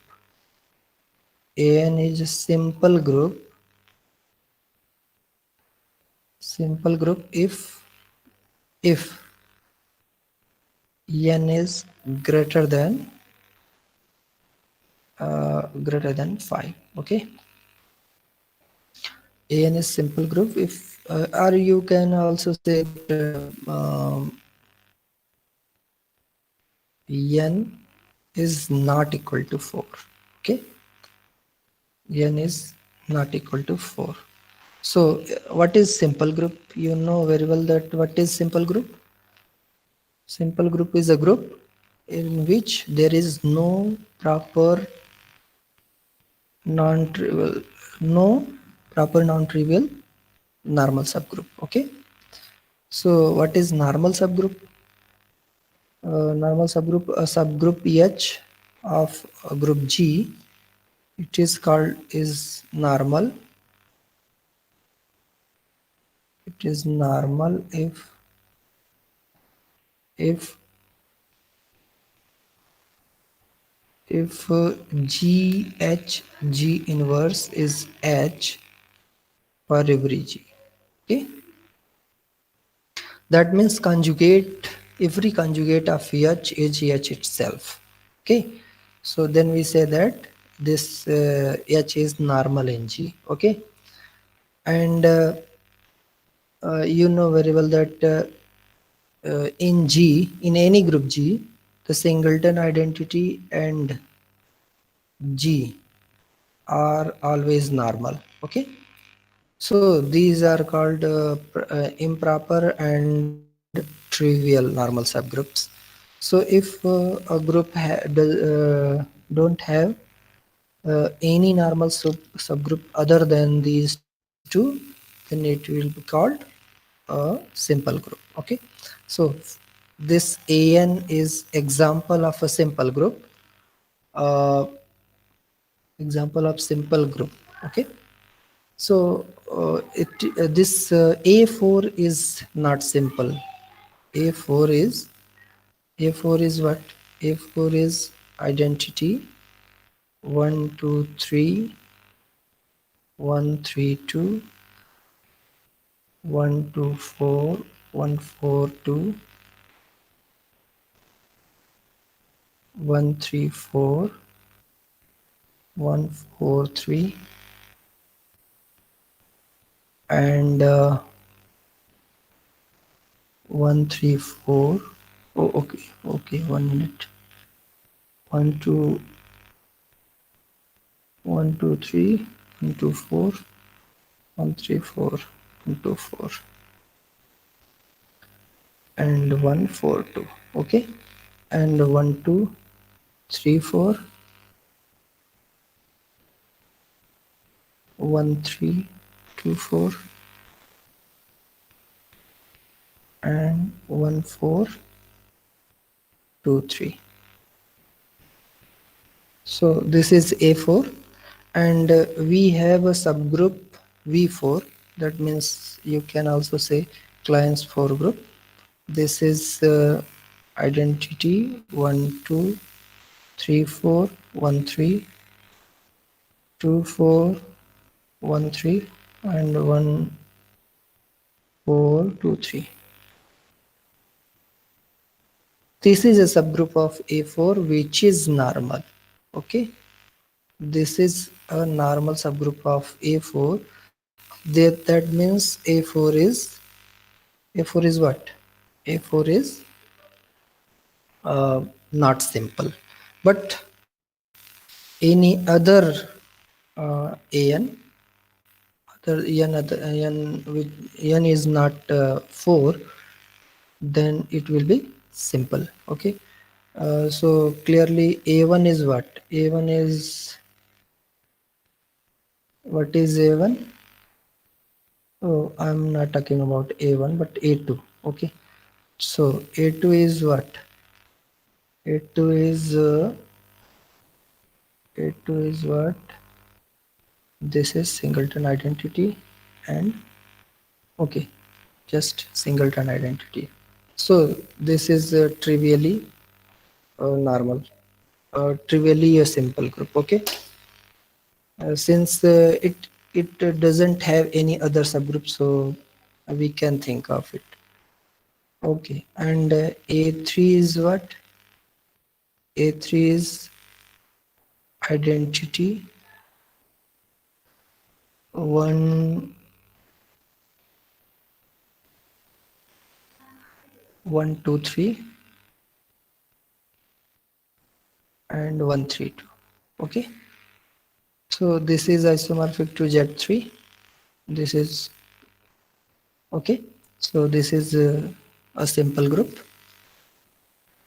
An is a simple group if n is greater than 5. Okay, An is simple group if or you can also say that n is not equal to 4. Okay, n is not equal to 4. So what is simple group? You know very well that what is simple group? Simple group is a group in which there is no proper non-trivial normal subgroup. Okay, so what is normal subgroup? Normal subgroup, a subgroup H of a group G, it is called is normal. It is normal if G inverse is H for every G. Okay, that means every conjugate of H is H itself. Okay, so then we say that this H is normal in G. Okay, and you know very well that in G, in any group G, the singleton identity and G are always normal. Okay, so these are called improper and trivial normal subgroups. So if a group don't have any normal subgroup other than these two, then it will be called a simple group. Okay, so this An is example of a simple group. uh, Example of simple group. Okay, so this A4 is not simple. A4 is what? A4 is identity 1 2 3 1 3 2 1 2 4 1 4 2 1 3 4 1 4 3 and 1 3 4. Oh, okay, 1 minute. 1 2 1 2 3 1 2 4 1 3 4 1 2 4 and 1 4 2. Okay, and 1 2 3 4 1 3 2 4 and 1 4 2 3. So this is A4, and we have a subgroup V4. That means you can also say clients 4 group. This is identity 1 2 3 4 1 3 2 4 1 3 and 1 4 2 3. This is a subgroup of A4 which is normal. Okay, this is a normal subgroup of A4. That means A4 is what? A4 is not simple, but any other an n with n is not 4, then it will be simple. Okay, so clearly A1 is what? A1 is, what is A1? Oh, I'm not talking about A1 but A2. Okay, so A2 is what? A2 is A2 is what? This is singleton identity and okay, just singleton identity. So this is trivially normal, trivially a simple group. Okay, since it doesn't have any other subgroup, so we can think of it. Okay, and A3 is what? A3 is identity 1 1 2 3 and 1 3 2. Okay, so this is isomorphic to Z3. This is okay, so this is a simple group.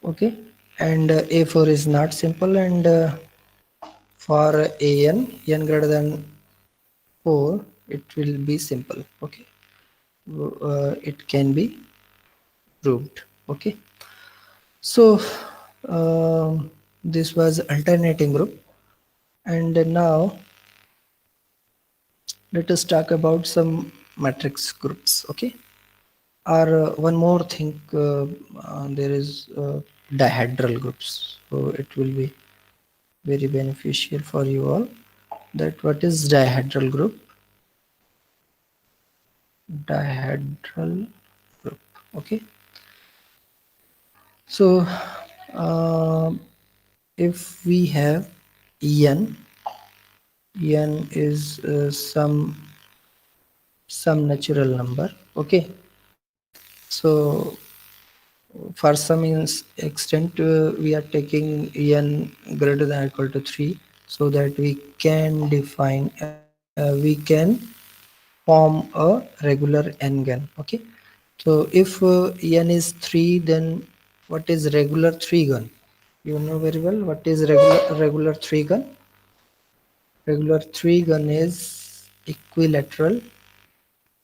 Okay, and A4 is not simple, and for n greater than 4 it will be simple. Okay, it can be proved. Okay, so this was alternating group, and now let us talk about some matrix groups. Okay, or one more thing, there is dihedral groups, so it will be very beneficial for you all. That what is dihedral group? Dihedral group. Okay, so uh, if we have n, n is some natural number. Okay, so for some extent we are taking n greater than or equal to 3, so that we can define we can form a regular n-gon. Okay, so if n is 3, then what is regular 3-gon? You know very well what is regular 3-gon. Regular 3-gon is equilateral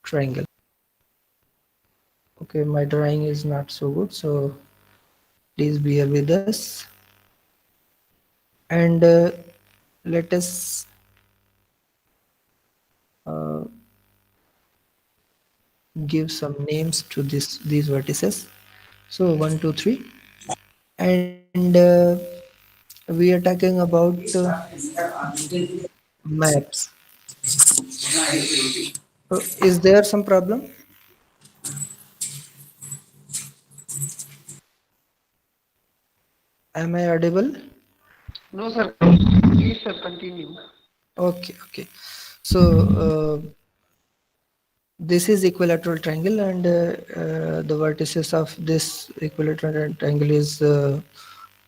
triangle. Okay, my drawing is not so good, so please bear with us, and let us uh, give some names to these vertices. So 1 2 3, and we are talking about maps. Is there some problem? Am I audible? No, sir. Please, sir, continue. Okay, okay. So this is equilateral triangle, and the vertices of this equilateral triangle is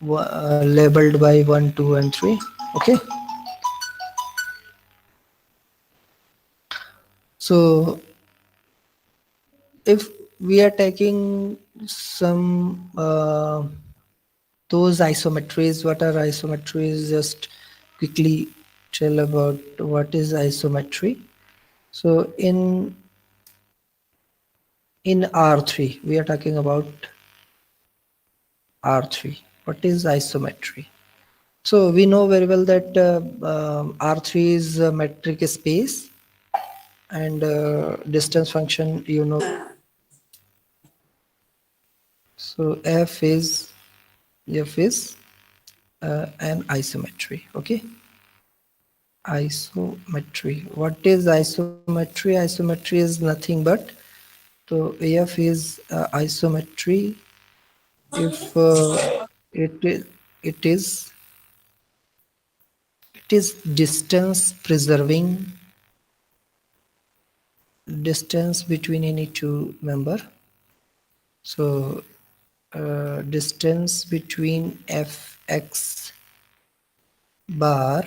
labeled by 1 2 and 3. Okay. So if we are taking some those isometries, what are isometries? Just quickly tell about what is isometry. So in R3 we are talking about R3. What is isometry? So we know very well that R3 is a metric space, and distance function, you know. So F is an isometry. Okay. Isometry. What is isometry? Isometry is nothing but, so F is isometry if it is it is it is distance between any two member. So distance between fx bar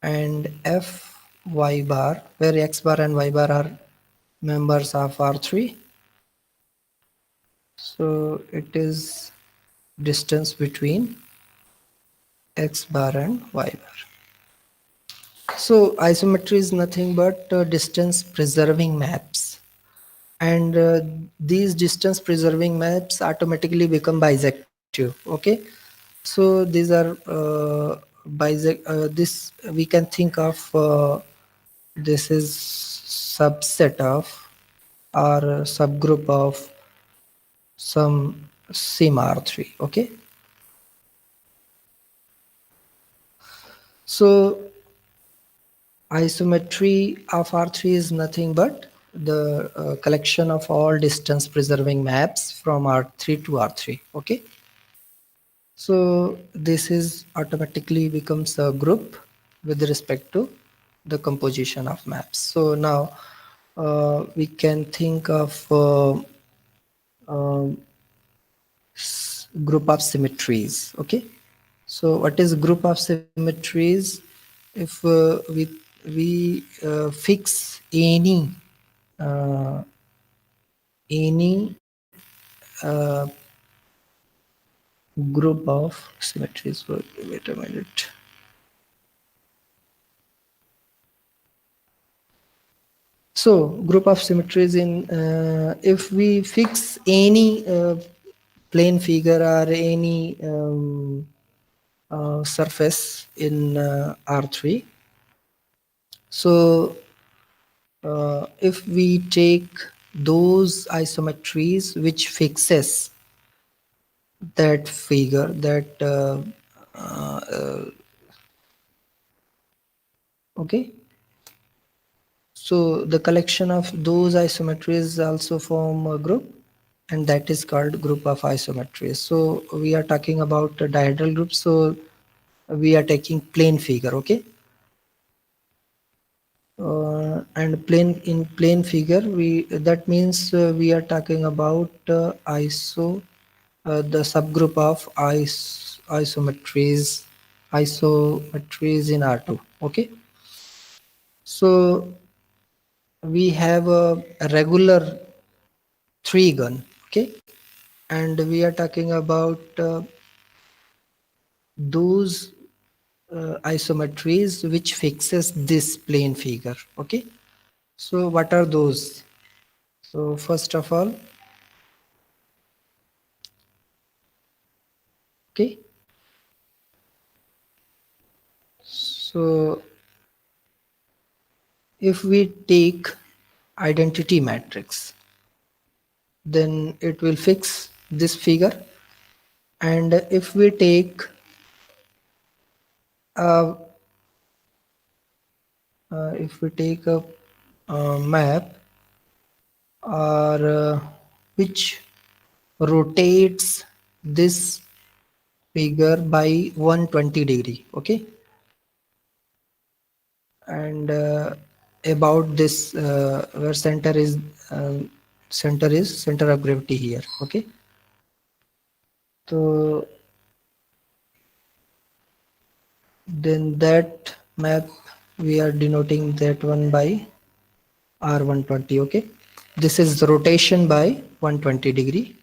and fy bar, where x bar and y bar are members of R3. So it is distance between x bar and y bar. So isometry is nothing but distance preserving maps, and these distance preserving maps automatically become bijective. Okay. So these are this we can think of this is subset of or subgroup of some sim R3. Okay. So isometry of R3 is nothing but the collection of all distance preserving maps from R3 to R3. Okay. So this is automatically becomes a group with respect to the composition of maps. So now we can think of um, group of symmetries. Okay. So what is group of symmetries? If we fix uh, any group of symmetries. Wait a minute. So group of symmetries in if we fix any plane figure or any surface in R3. So if we take those isometries which fixes that figure, that okay. So the collection of those isometries also form a group, and that is called group of isometries. So we are talking about a dihedral group. So we are taking plane figure. Okay. And plane figure, we that means we are talking about the subgroup of isometries in R2. Okay. So we have a regular three gun. Okay. And we are talking about those isometries which fixes this plane figure. Okay. So what are those? So first of all, okay. So if we take identity matrix, then it will fix this figure. And if we take a map or which rotates this figure by 120 degree, okay, and about this where center is center of gravity here, okay. So then that map we are denoting that one by R120, okay. This is the rotation by 120 degree,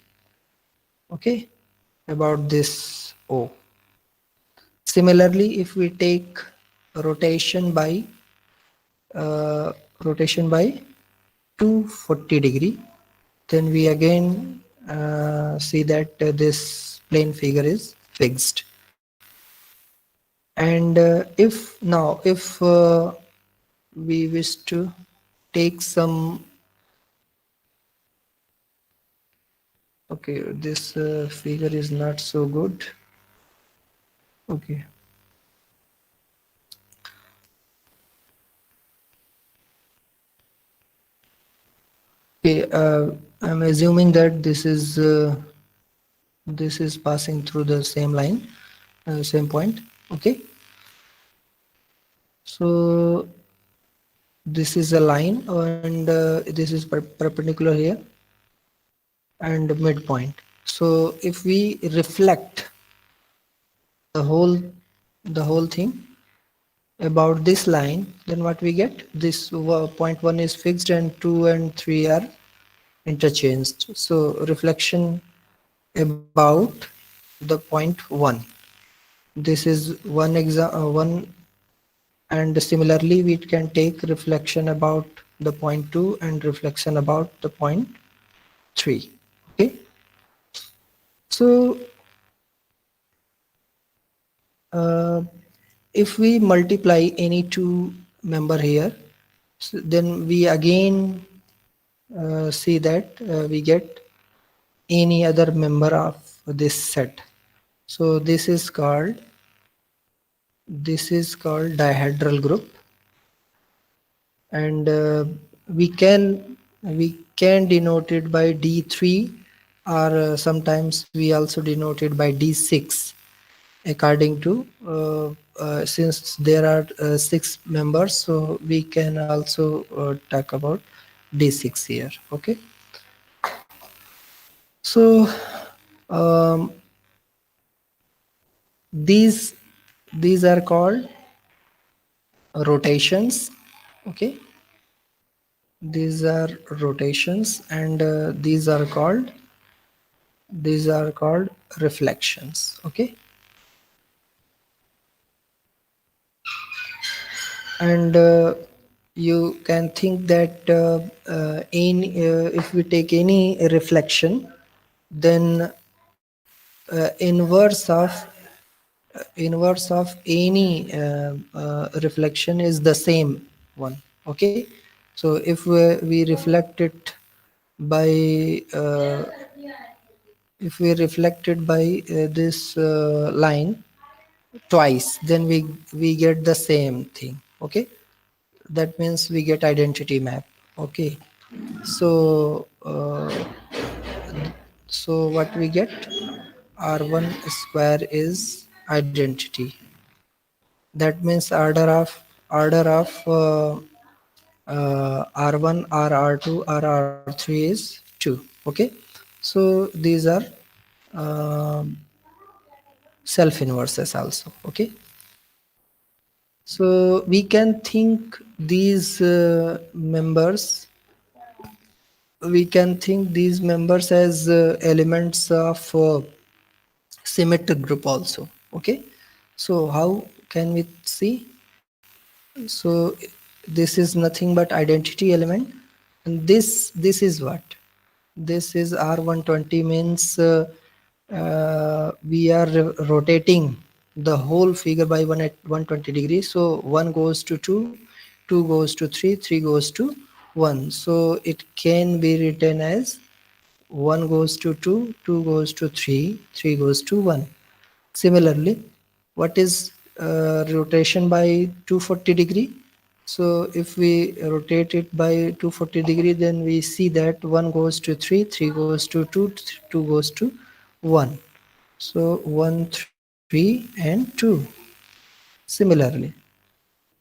okay, about this O. Similarly, if we take rotation by uh, rotation by 240 degree, then we again see that this plane figure is fixed. And if we wish to take some, okay, this figure is not so good, okay. Okay, I'm assuming that this is passing through the same line, same point, okay. So this is a line, and this is perpendicular here and midpoint. So if we reflect the whole thing about this line, then what we get, this point 1 is fixed and 2 and 3 are interchanged. So reflection about the point 1, this is one, and similarly we can take reflection about the point 2 and reflection about the point 3, okay. So uh, if we multiply any two member here, so then we again see that we get any other member of this set. So this is called dihedral group, and we can denote it by D3, or sometimes we also denote it by D6 according to since there are 6 members, so we can also talk about D6 here, okay. So um, these are called rotations, okay. These are rotations, and these are called reflections, okay. And you can think that if we take any reflection, then inverse of any reflection is the same one, okay. So if we reflect it by this line twice, then we get the same thing, okay. That means we get identity map, okay. So so what we get, r1 square is identity. That means order of r1 or r2 or r3 is 2, okay. So these are um self inverses also, okay. So we can think these members as elements of symmetric group also, okay. So how can we see? So this is nothing but identity element, and this is what, this is R120, means we are rotating the whole figure by 120 degrees. So 1 goes to 2, 2 goes to 3, 3 goes to 1. So it can be written as 1 goes to 2, 2 goes to 3, 3 goes to 1. Similarly, what is rotation by 240 degree? So if we rotate it by 240 degree, then we see that 1 goes to 3, 3 goes to 2, 2 goes to 1. So 1, 3 and 2. Similarly,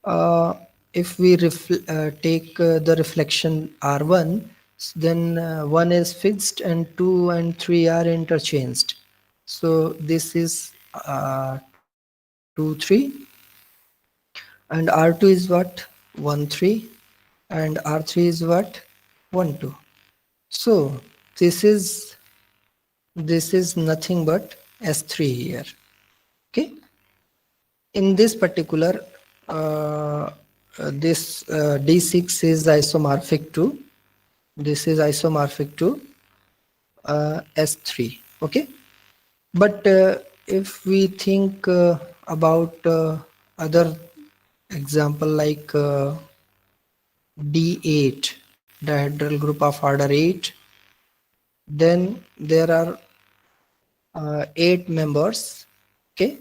uh, if we take the reflection R1, then 1 is fixed and 2 and 3 are interchanged. So this is 2, 3, and R2 is what? 1, 3, and R3 is what? 1, 2. So this is nothing but S3 here. Okay. In this particular, this D6 is isomorphic to, this is isomorphic to S3. Okay. But if we think about other example like D8, dihedral group of order 8, then there are 8 members. Okay,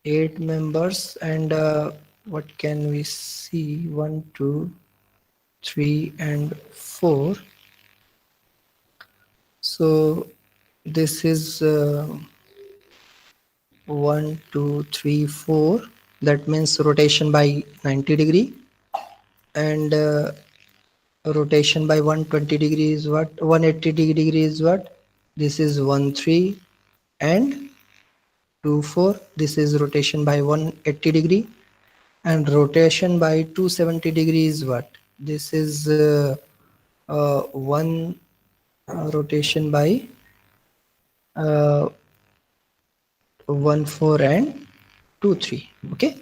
8 members, and what can we see? 1, 2, 3 and 4. So this is 1, 2, 3, 4. That means rotation by 90 degree, and rotation by 120 degree is what? 180 degree is what? This is 1, 3 and 2, 4. This is rotation by 180 degree, and rotation by 270 degree is what? This is 1 rotation by 1, 4 and 2, 3. Okay.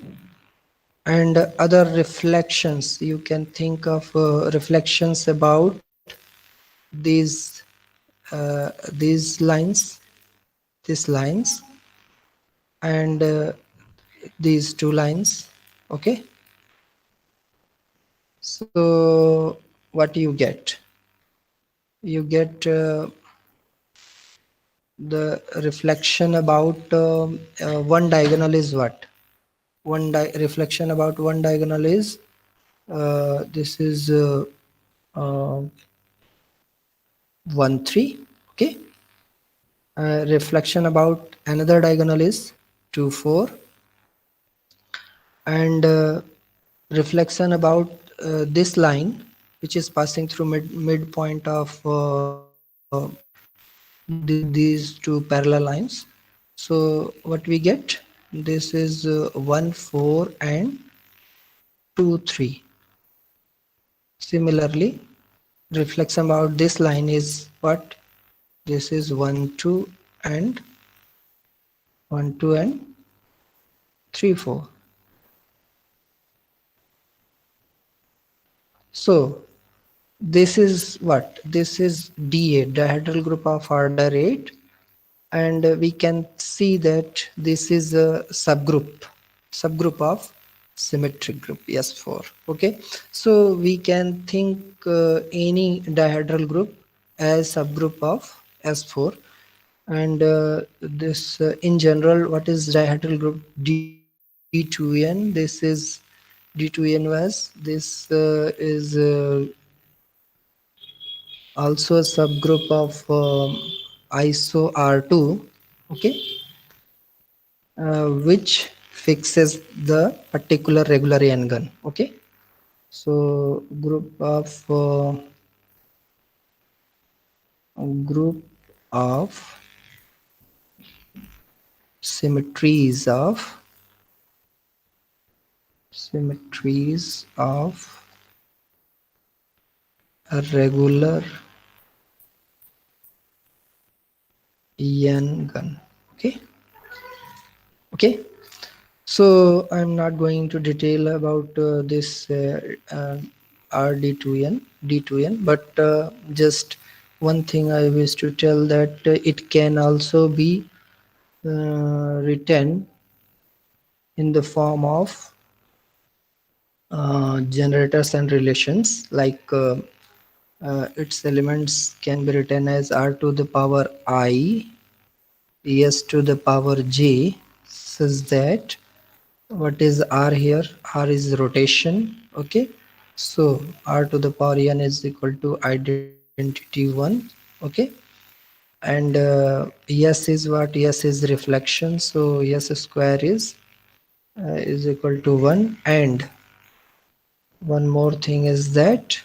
And other reflections, you can think of reflections about these lines, and these two lines. Okay. So what you get? You get the reflection about one diagonal is what? Reflection about one diagonal is this is 1, 3. Okay. Reflection about another diagonal is 2, 4, and reflection about this line which is passing through midpoint of these two parallel lines. So what we get? This is 1, 4 and 2, 3. Similarly, reflection about this line is what? This is 1, 2 and 1, 2 and 3, 4. So this is what? This is D8, dihedral group of order 8, and we can see that this is a subgroup of symmetric group S4. Okay, so we can think any dihedral group as subgroup of S4, and this in general, what is dihedral group? D2n. This is D2n was this is also a subgroup of iso R2. Okay, which fixes the particular regular n gun. Okay, so group of symmetries of a regular n gun. Okay. Okay. So I'm not going to detail about this D2n, but just one thing I wish to tell, that it can also be written in the form of generators and relations, like its elements can be written as r to the power I, s to the power j, such that what is r here? R is rotation. Okay, so r to the power n is equal to identity 1. Okay, and s is what? S is reflection, so s square is equal to 1. And one more thing is that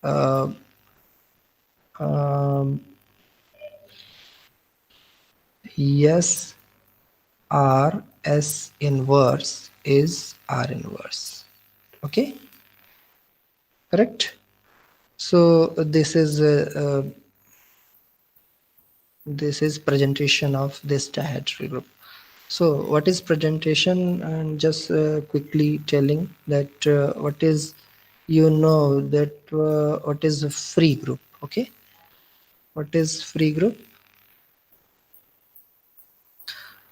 uh, um, yes, r s inverse is r inverse. Okay, correct. So this is presentation of this dihedral group. So what is presentation? And just quickly telling that what is, you know that what is a free group. Okay, what is free group?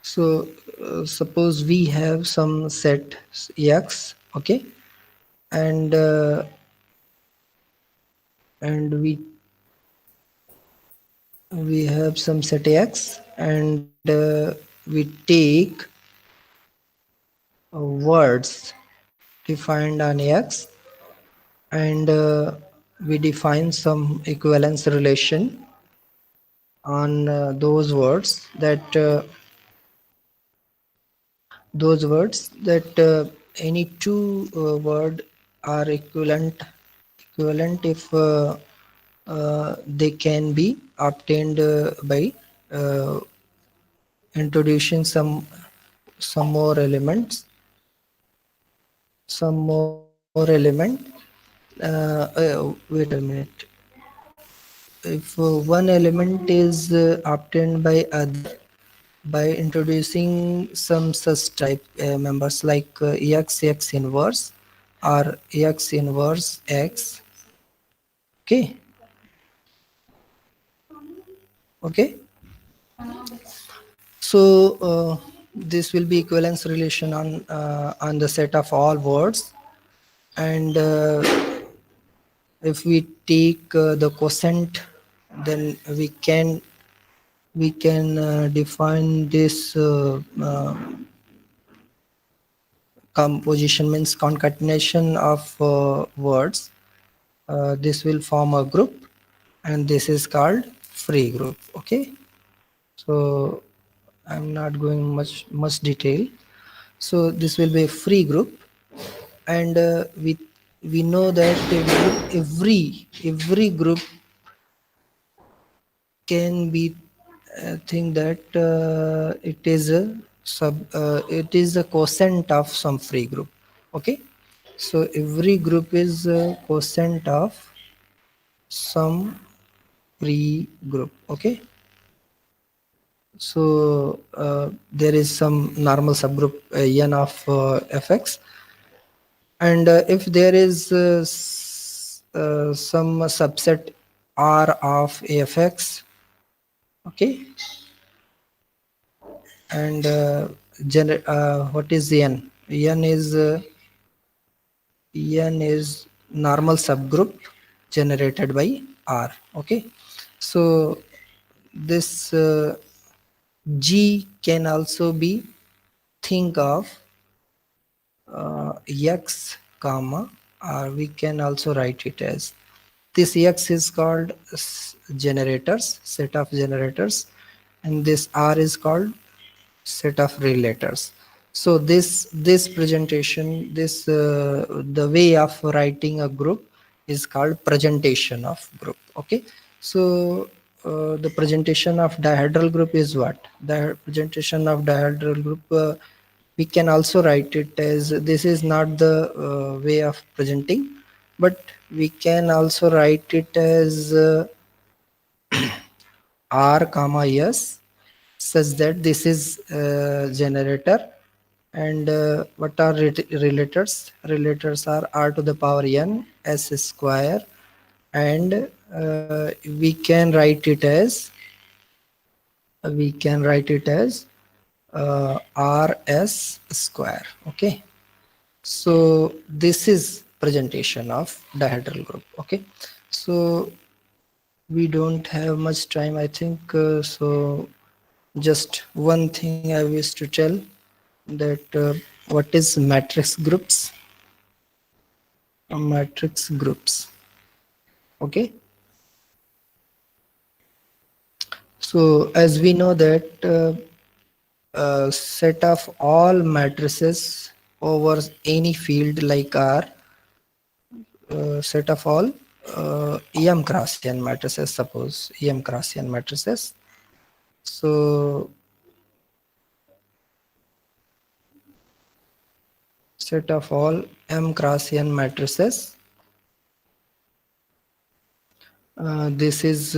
So suppose we have some set x. Okay, and and we have some set x, and we take words defined on x, and we define some equivalence relation on those words that any two word are equivalent if they can be obtained by uh, introducing some more elements, wait a minute. If one element is obtained by other by introducing some such type members like x inverse or x inverse x. Okay, okay. So this will be equivalence relation on the set of all words, and if we take the quotient, then we can define this composition, means concatenation of words. This will form a group, and this is called free group. Okay, so I'm not going much detail. So this will be a free group, and we know that every group can be think that it is a quotient of some free group. Okay, so every group is a quotient of some free group. Okay, so there is some normal subgroup n of fx, and if there is some subset r of afx. Okay, and what is n? N is normal subgroup generated by r. Okay, so this g can also be think of x comma, or we can also write it as this x is called generators, set of generators, and this r is called set of relators. So this presentation, the way of writing a group is called presentation of group. Okay, so the presentation of dihedral group is what? The presentation of dihedral group, we can also write it as, this is not the way of presenting, but we can also write it as r comma s, such that this is generator, and what are relators? Relators are r to the power n s square, and we can write it as rs square. Okay, so this is presentation of dihedral group. Okay, so we don't have much time, I think, so just one thing I wish to tell, that what is matrix groups. Matrix groups, okay. So as we know that a set of all matrices over any field like R, set of all em cross n matrices, suppose em cross n matrices. So set of all m cross n matrices, this is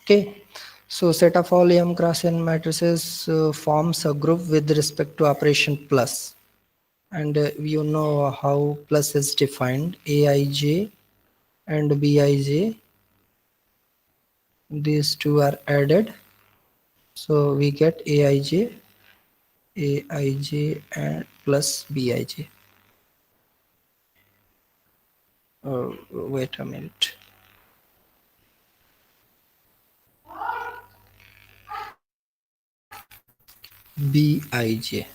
okay. So set of all m cross n matrices forms a group with respect to operation plus, and you know how plus is defined. Aij and bij, these two are added, so we get aij and plus bij. Wait a minute. Bij.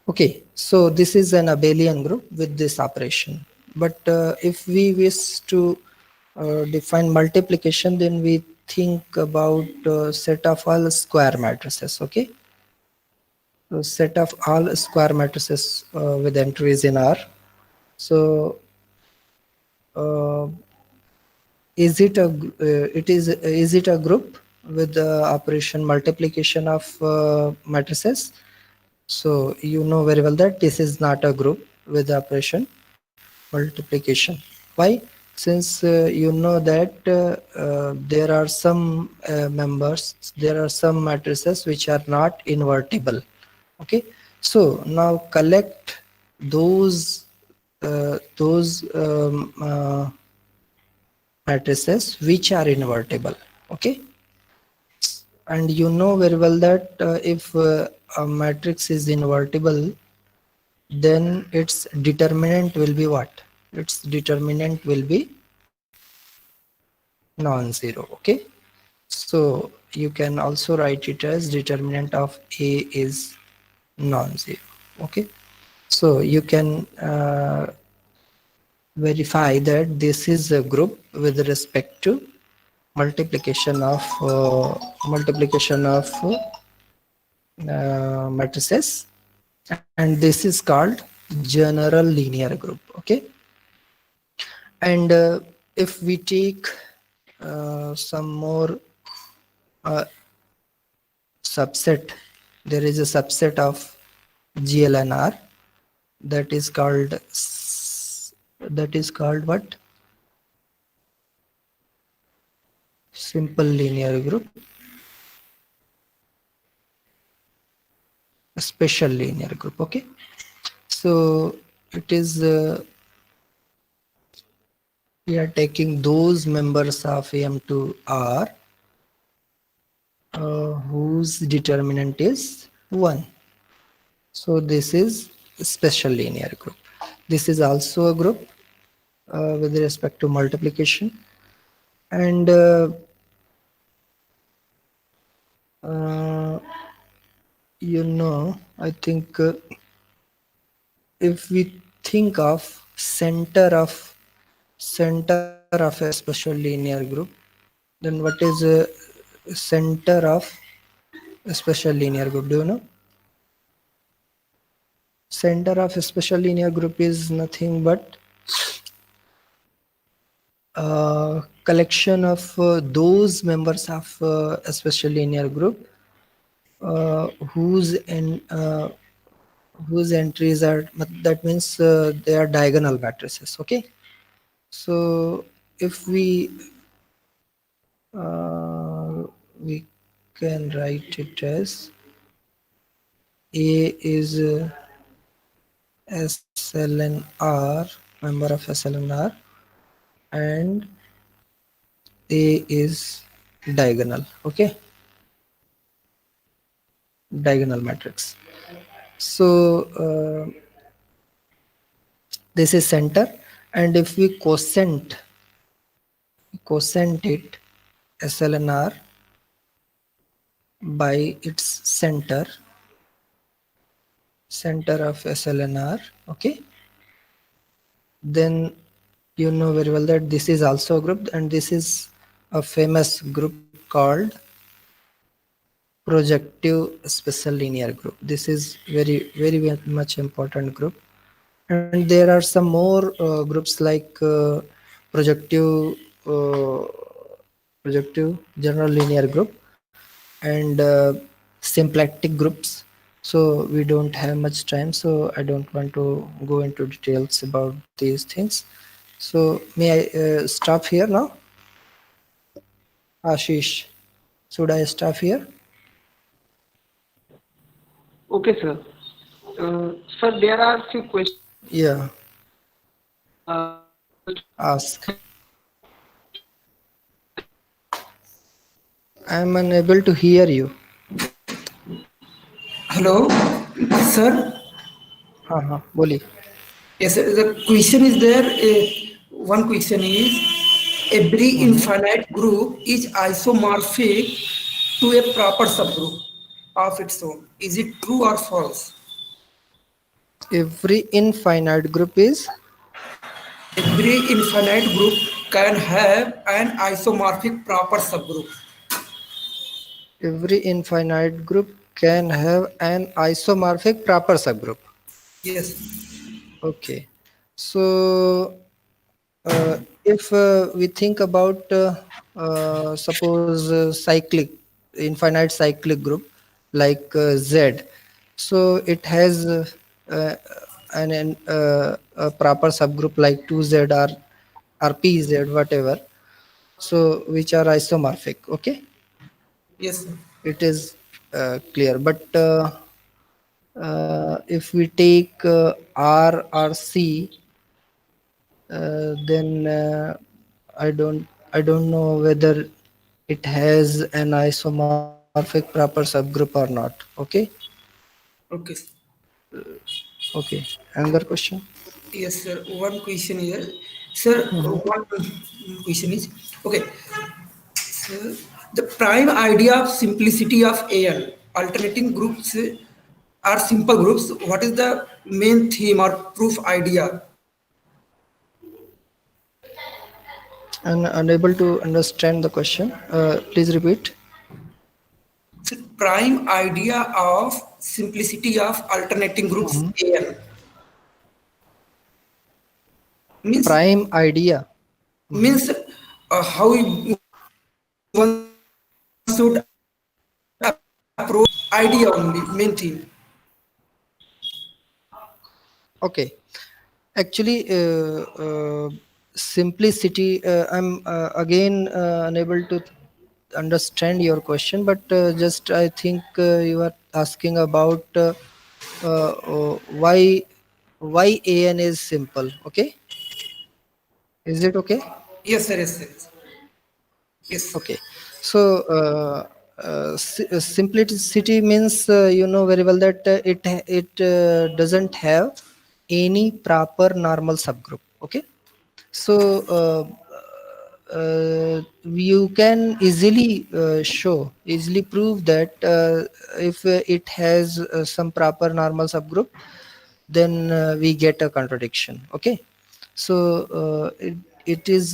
Okay, so this is an abelian group with this operation. But if we wish to define multiplication, then we think about set of all square matrices. Okay, so set of all square matrices with entries in R. So uh, is it a group with the operation multiplication of matrices? So you know very well that this is not a group with the operation multiplication. Why? Since you know that there are some members, there are some matrices which are not invertible. Okay, so now collect those matrices which are invertible. Okay, and you know very well that if a matrix is invertible, then its determinant will be what? Its determinant will be non-zero. Okay, so you can also write it as determinant of A is non-zero. Okay, so you can verify that this is a group with respect to multiplication of matrices, and this is called general linear group. Okay, and if we take some more subset, there is a subset of GLNR that is called what? Simple linear group, a special linear group. Okay, so it is we are taking those members of M to R whose determinant is 1. So this is a special linear group. This is also a group with respect to multiplication, and uh, you know, I think if we think of center of a special linear group, then what is a center of a special linear group? Do you know? Center of a special linear group is nothing but a collection of those members of a special linear group uh, whose en whose entries are, that means they are diagonal matrices. Okay, so if we can write it as A is SLNR, member of SLNR, and A is diagonal. Okay, diagonal matrix. So this is center, and if we quotient it SLNR by its center of SLNR, okay, then you know very well that this is also a group, and this is a famous group called projective special linear group. This is very much important group. And there are some more groups like projective uh, projective general linear group and symplectic groups. So we don't have much time, so I don't want to go into details about these things. So may I stop here now? Ashish, should I stop here? Okay, sir. Sir, there are few questions. Yeah, Uh, ask. I am unable to hear you. Hello, sir. हाँ बोलिए. Yes, sir, the question is there. One question is every Mhm. infinite group is isomorphic to a proper subgroup of its own. Is it true or false? Every infinite group is Every infinite group can have an isomorphic proper subgroup. every infinite group can have an isomorphic proper subgroup. Yes, Okay. So if we think about suppose cyclic infinite cyclic group like Z, so it has a proper subgroup like 2Z or PZ, whatever, so which are isomorphic. Okay, yes, sir. it is clear. But if we take R or C, then I don't know whether it has an isomorphic proper subgroup or not. Okay. Okay. Okay, another question. Yes, sir. One question here. Sir, one question is okay. Sir, the prime idea of simplicity of AL, alternating groups are simple groups. What is the main theme or proof idea? I'm unable to understand the question. Please repeat. So prime idea of simplicity of alternating groups AL means Prime idea. means how one should approach idea only main theme. Okay. Actually, simplicity. I'm again unable to understand your question, but just I think you are asking about why AN is simple. Okay, is it okay? Yes, sir. Yes, sir. Yes. Okay, so simplicity means you know very well that it doesn't have any proper normal subgroup. Okay, so you can easily prove that if it has some proper normal subgroup, then we get a contradiction. Okay, so it is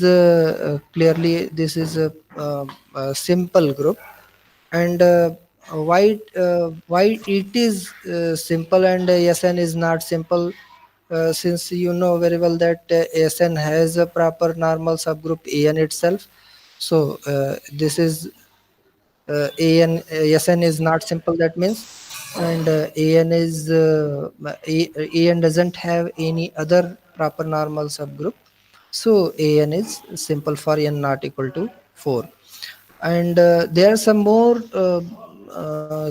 clearly this is a simple group. And why it is simple and SN is not simple, since you know very well that SN has a proper normal subgroup AN itself. So this is SN is not simple, that means. And AN doesn't have any other proper normal subgroup, so AN is simple for n not equal to 4. And there are some more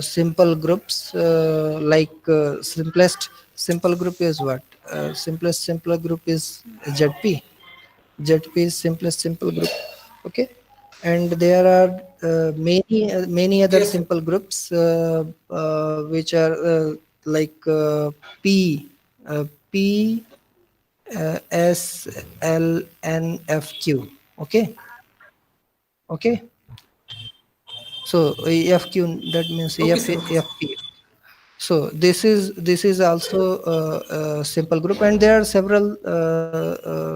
simple groups simplest simple group is what? Simplest simple group is ZP. ZP is simplest simple group. Okay. and there are many other Yes, sir. simple groups which are like P P S L N F Q. Okay, okay. So FQ, that means Okay, sir. Okay, sir. FP. So this is also a simple group, and there are several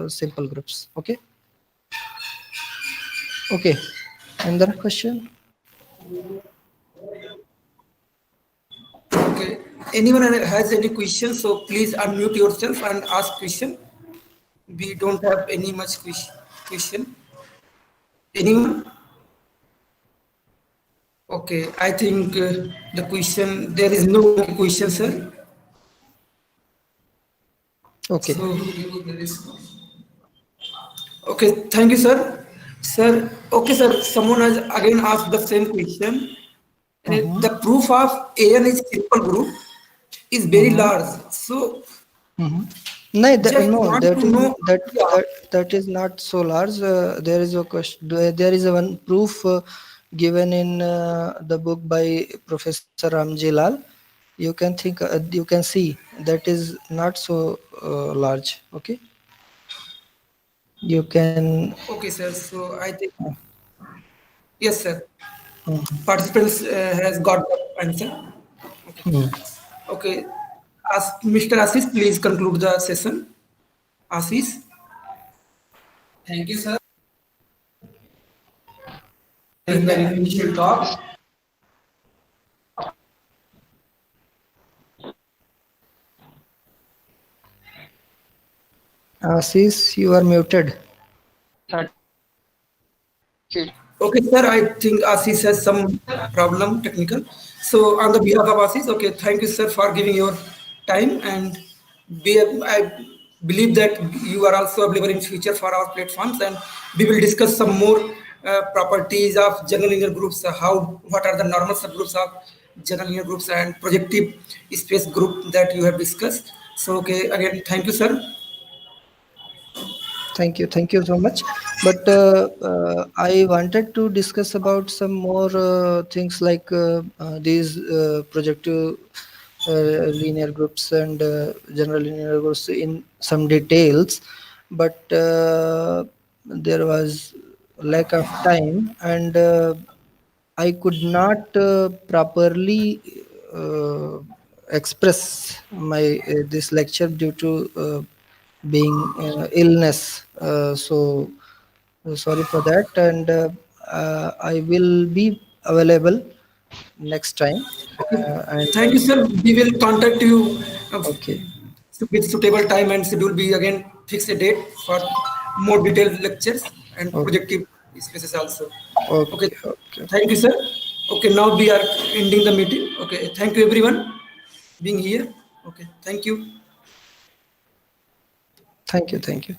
simple groups. Okay, okay. Another question. Okay. Anyone has any questions? So please unmute yourself and ask question. We don't have any much question. Anyone? Okay. I think the question there is no question, sir. Okay. So okay. Thank you, sir. Sir. Okay, sir. Someone has again asked the same question. Mm-hmm. The proof of AN is simple group is very Mm-hmm. large. So Mm-hmm. No, just no, want that to is know. Yeah. that is not so large. There is a question. There is a one proof given in the book by Professor Ramji Lal. You can think, you can see that is not so large. Okay, you can. Okay, sir. So I think yes, sir. Mhm. Participants has got the answer. Okay. Mhm. Okay. Mr. Assis, please conclude the session. Assis. Thank you, sir. In the initial talk. Assis, you are muted. Okay, sir, I think Assis has some problem, technical. So, on the behalf of Assis, okay, thank you, sir, for giving your time. And I believe that you are also available in future for our platforms. And we will discuss some more properties of general linear groups, what are the normal subgroups of general linear groups and projective space group that you have discussed. So, okay, again, thank you, sir. Thank you so much. But I wanted to discuss about some more things like these projective linear groups and general linear groups in some details. But there was lack of time, and I could not properly uh, express my this lecture due to being illness. Sorry for that, and I will be available next time. And Thank you, sir. We will contact you okay, with suitable time and schedule. We again fix a date for more detailed lectures and okay, projective spaces also. Okay. okay, okay. Thank you, sir. Okay, now we are ending the meeting. Okay. Thank you, everyone, being here. Okay. Thank you. Thank you, thank you.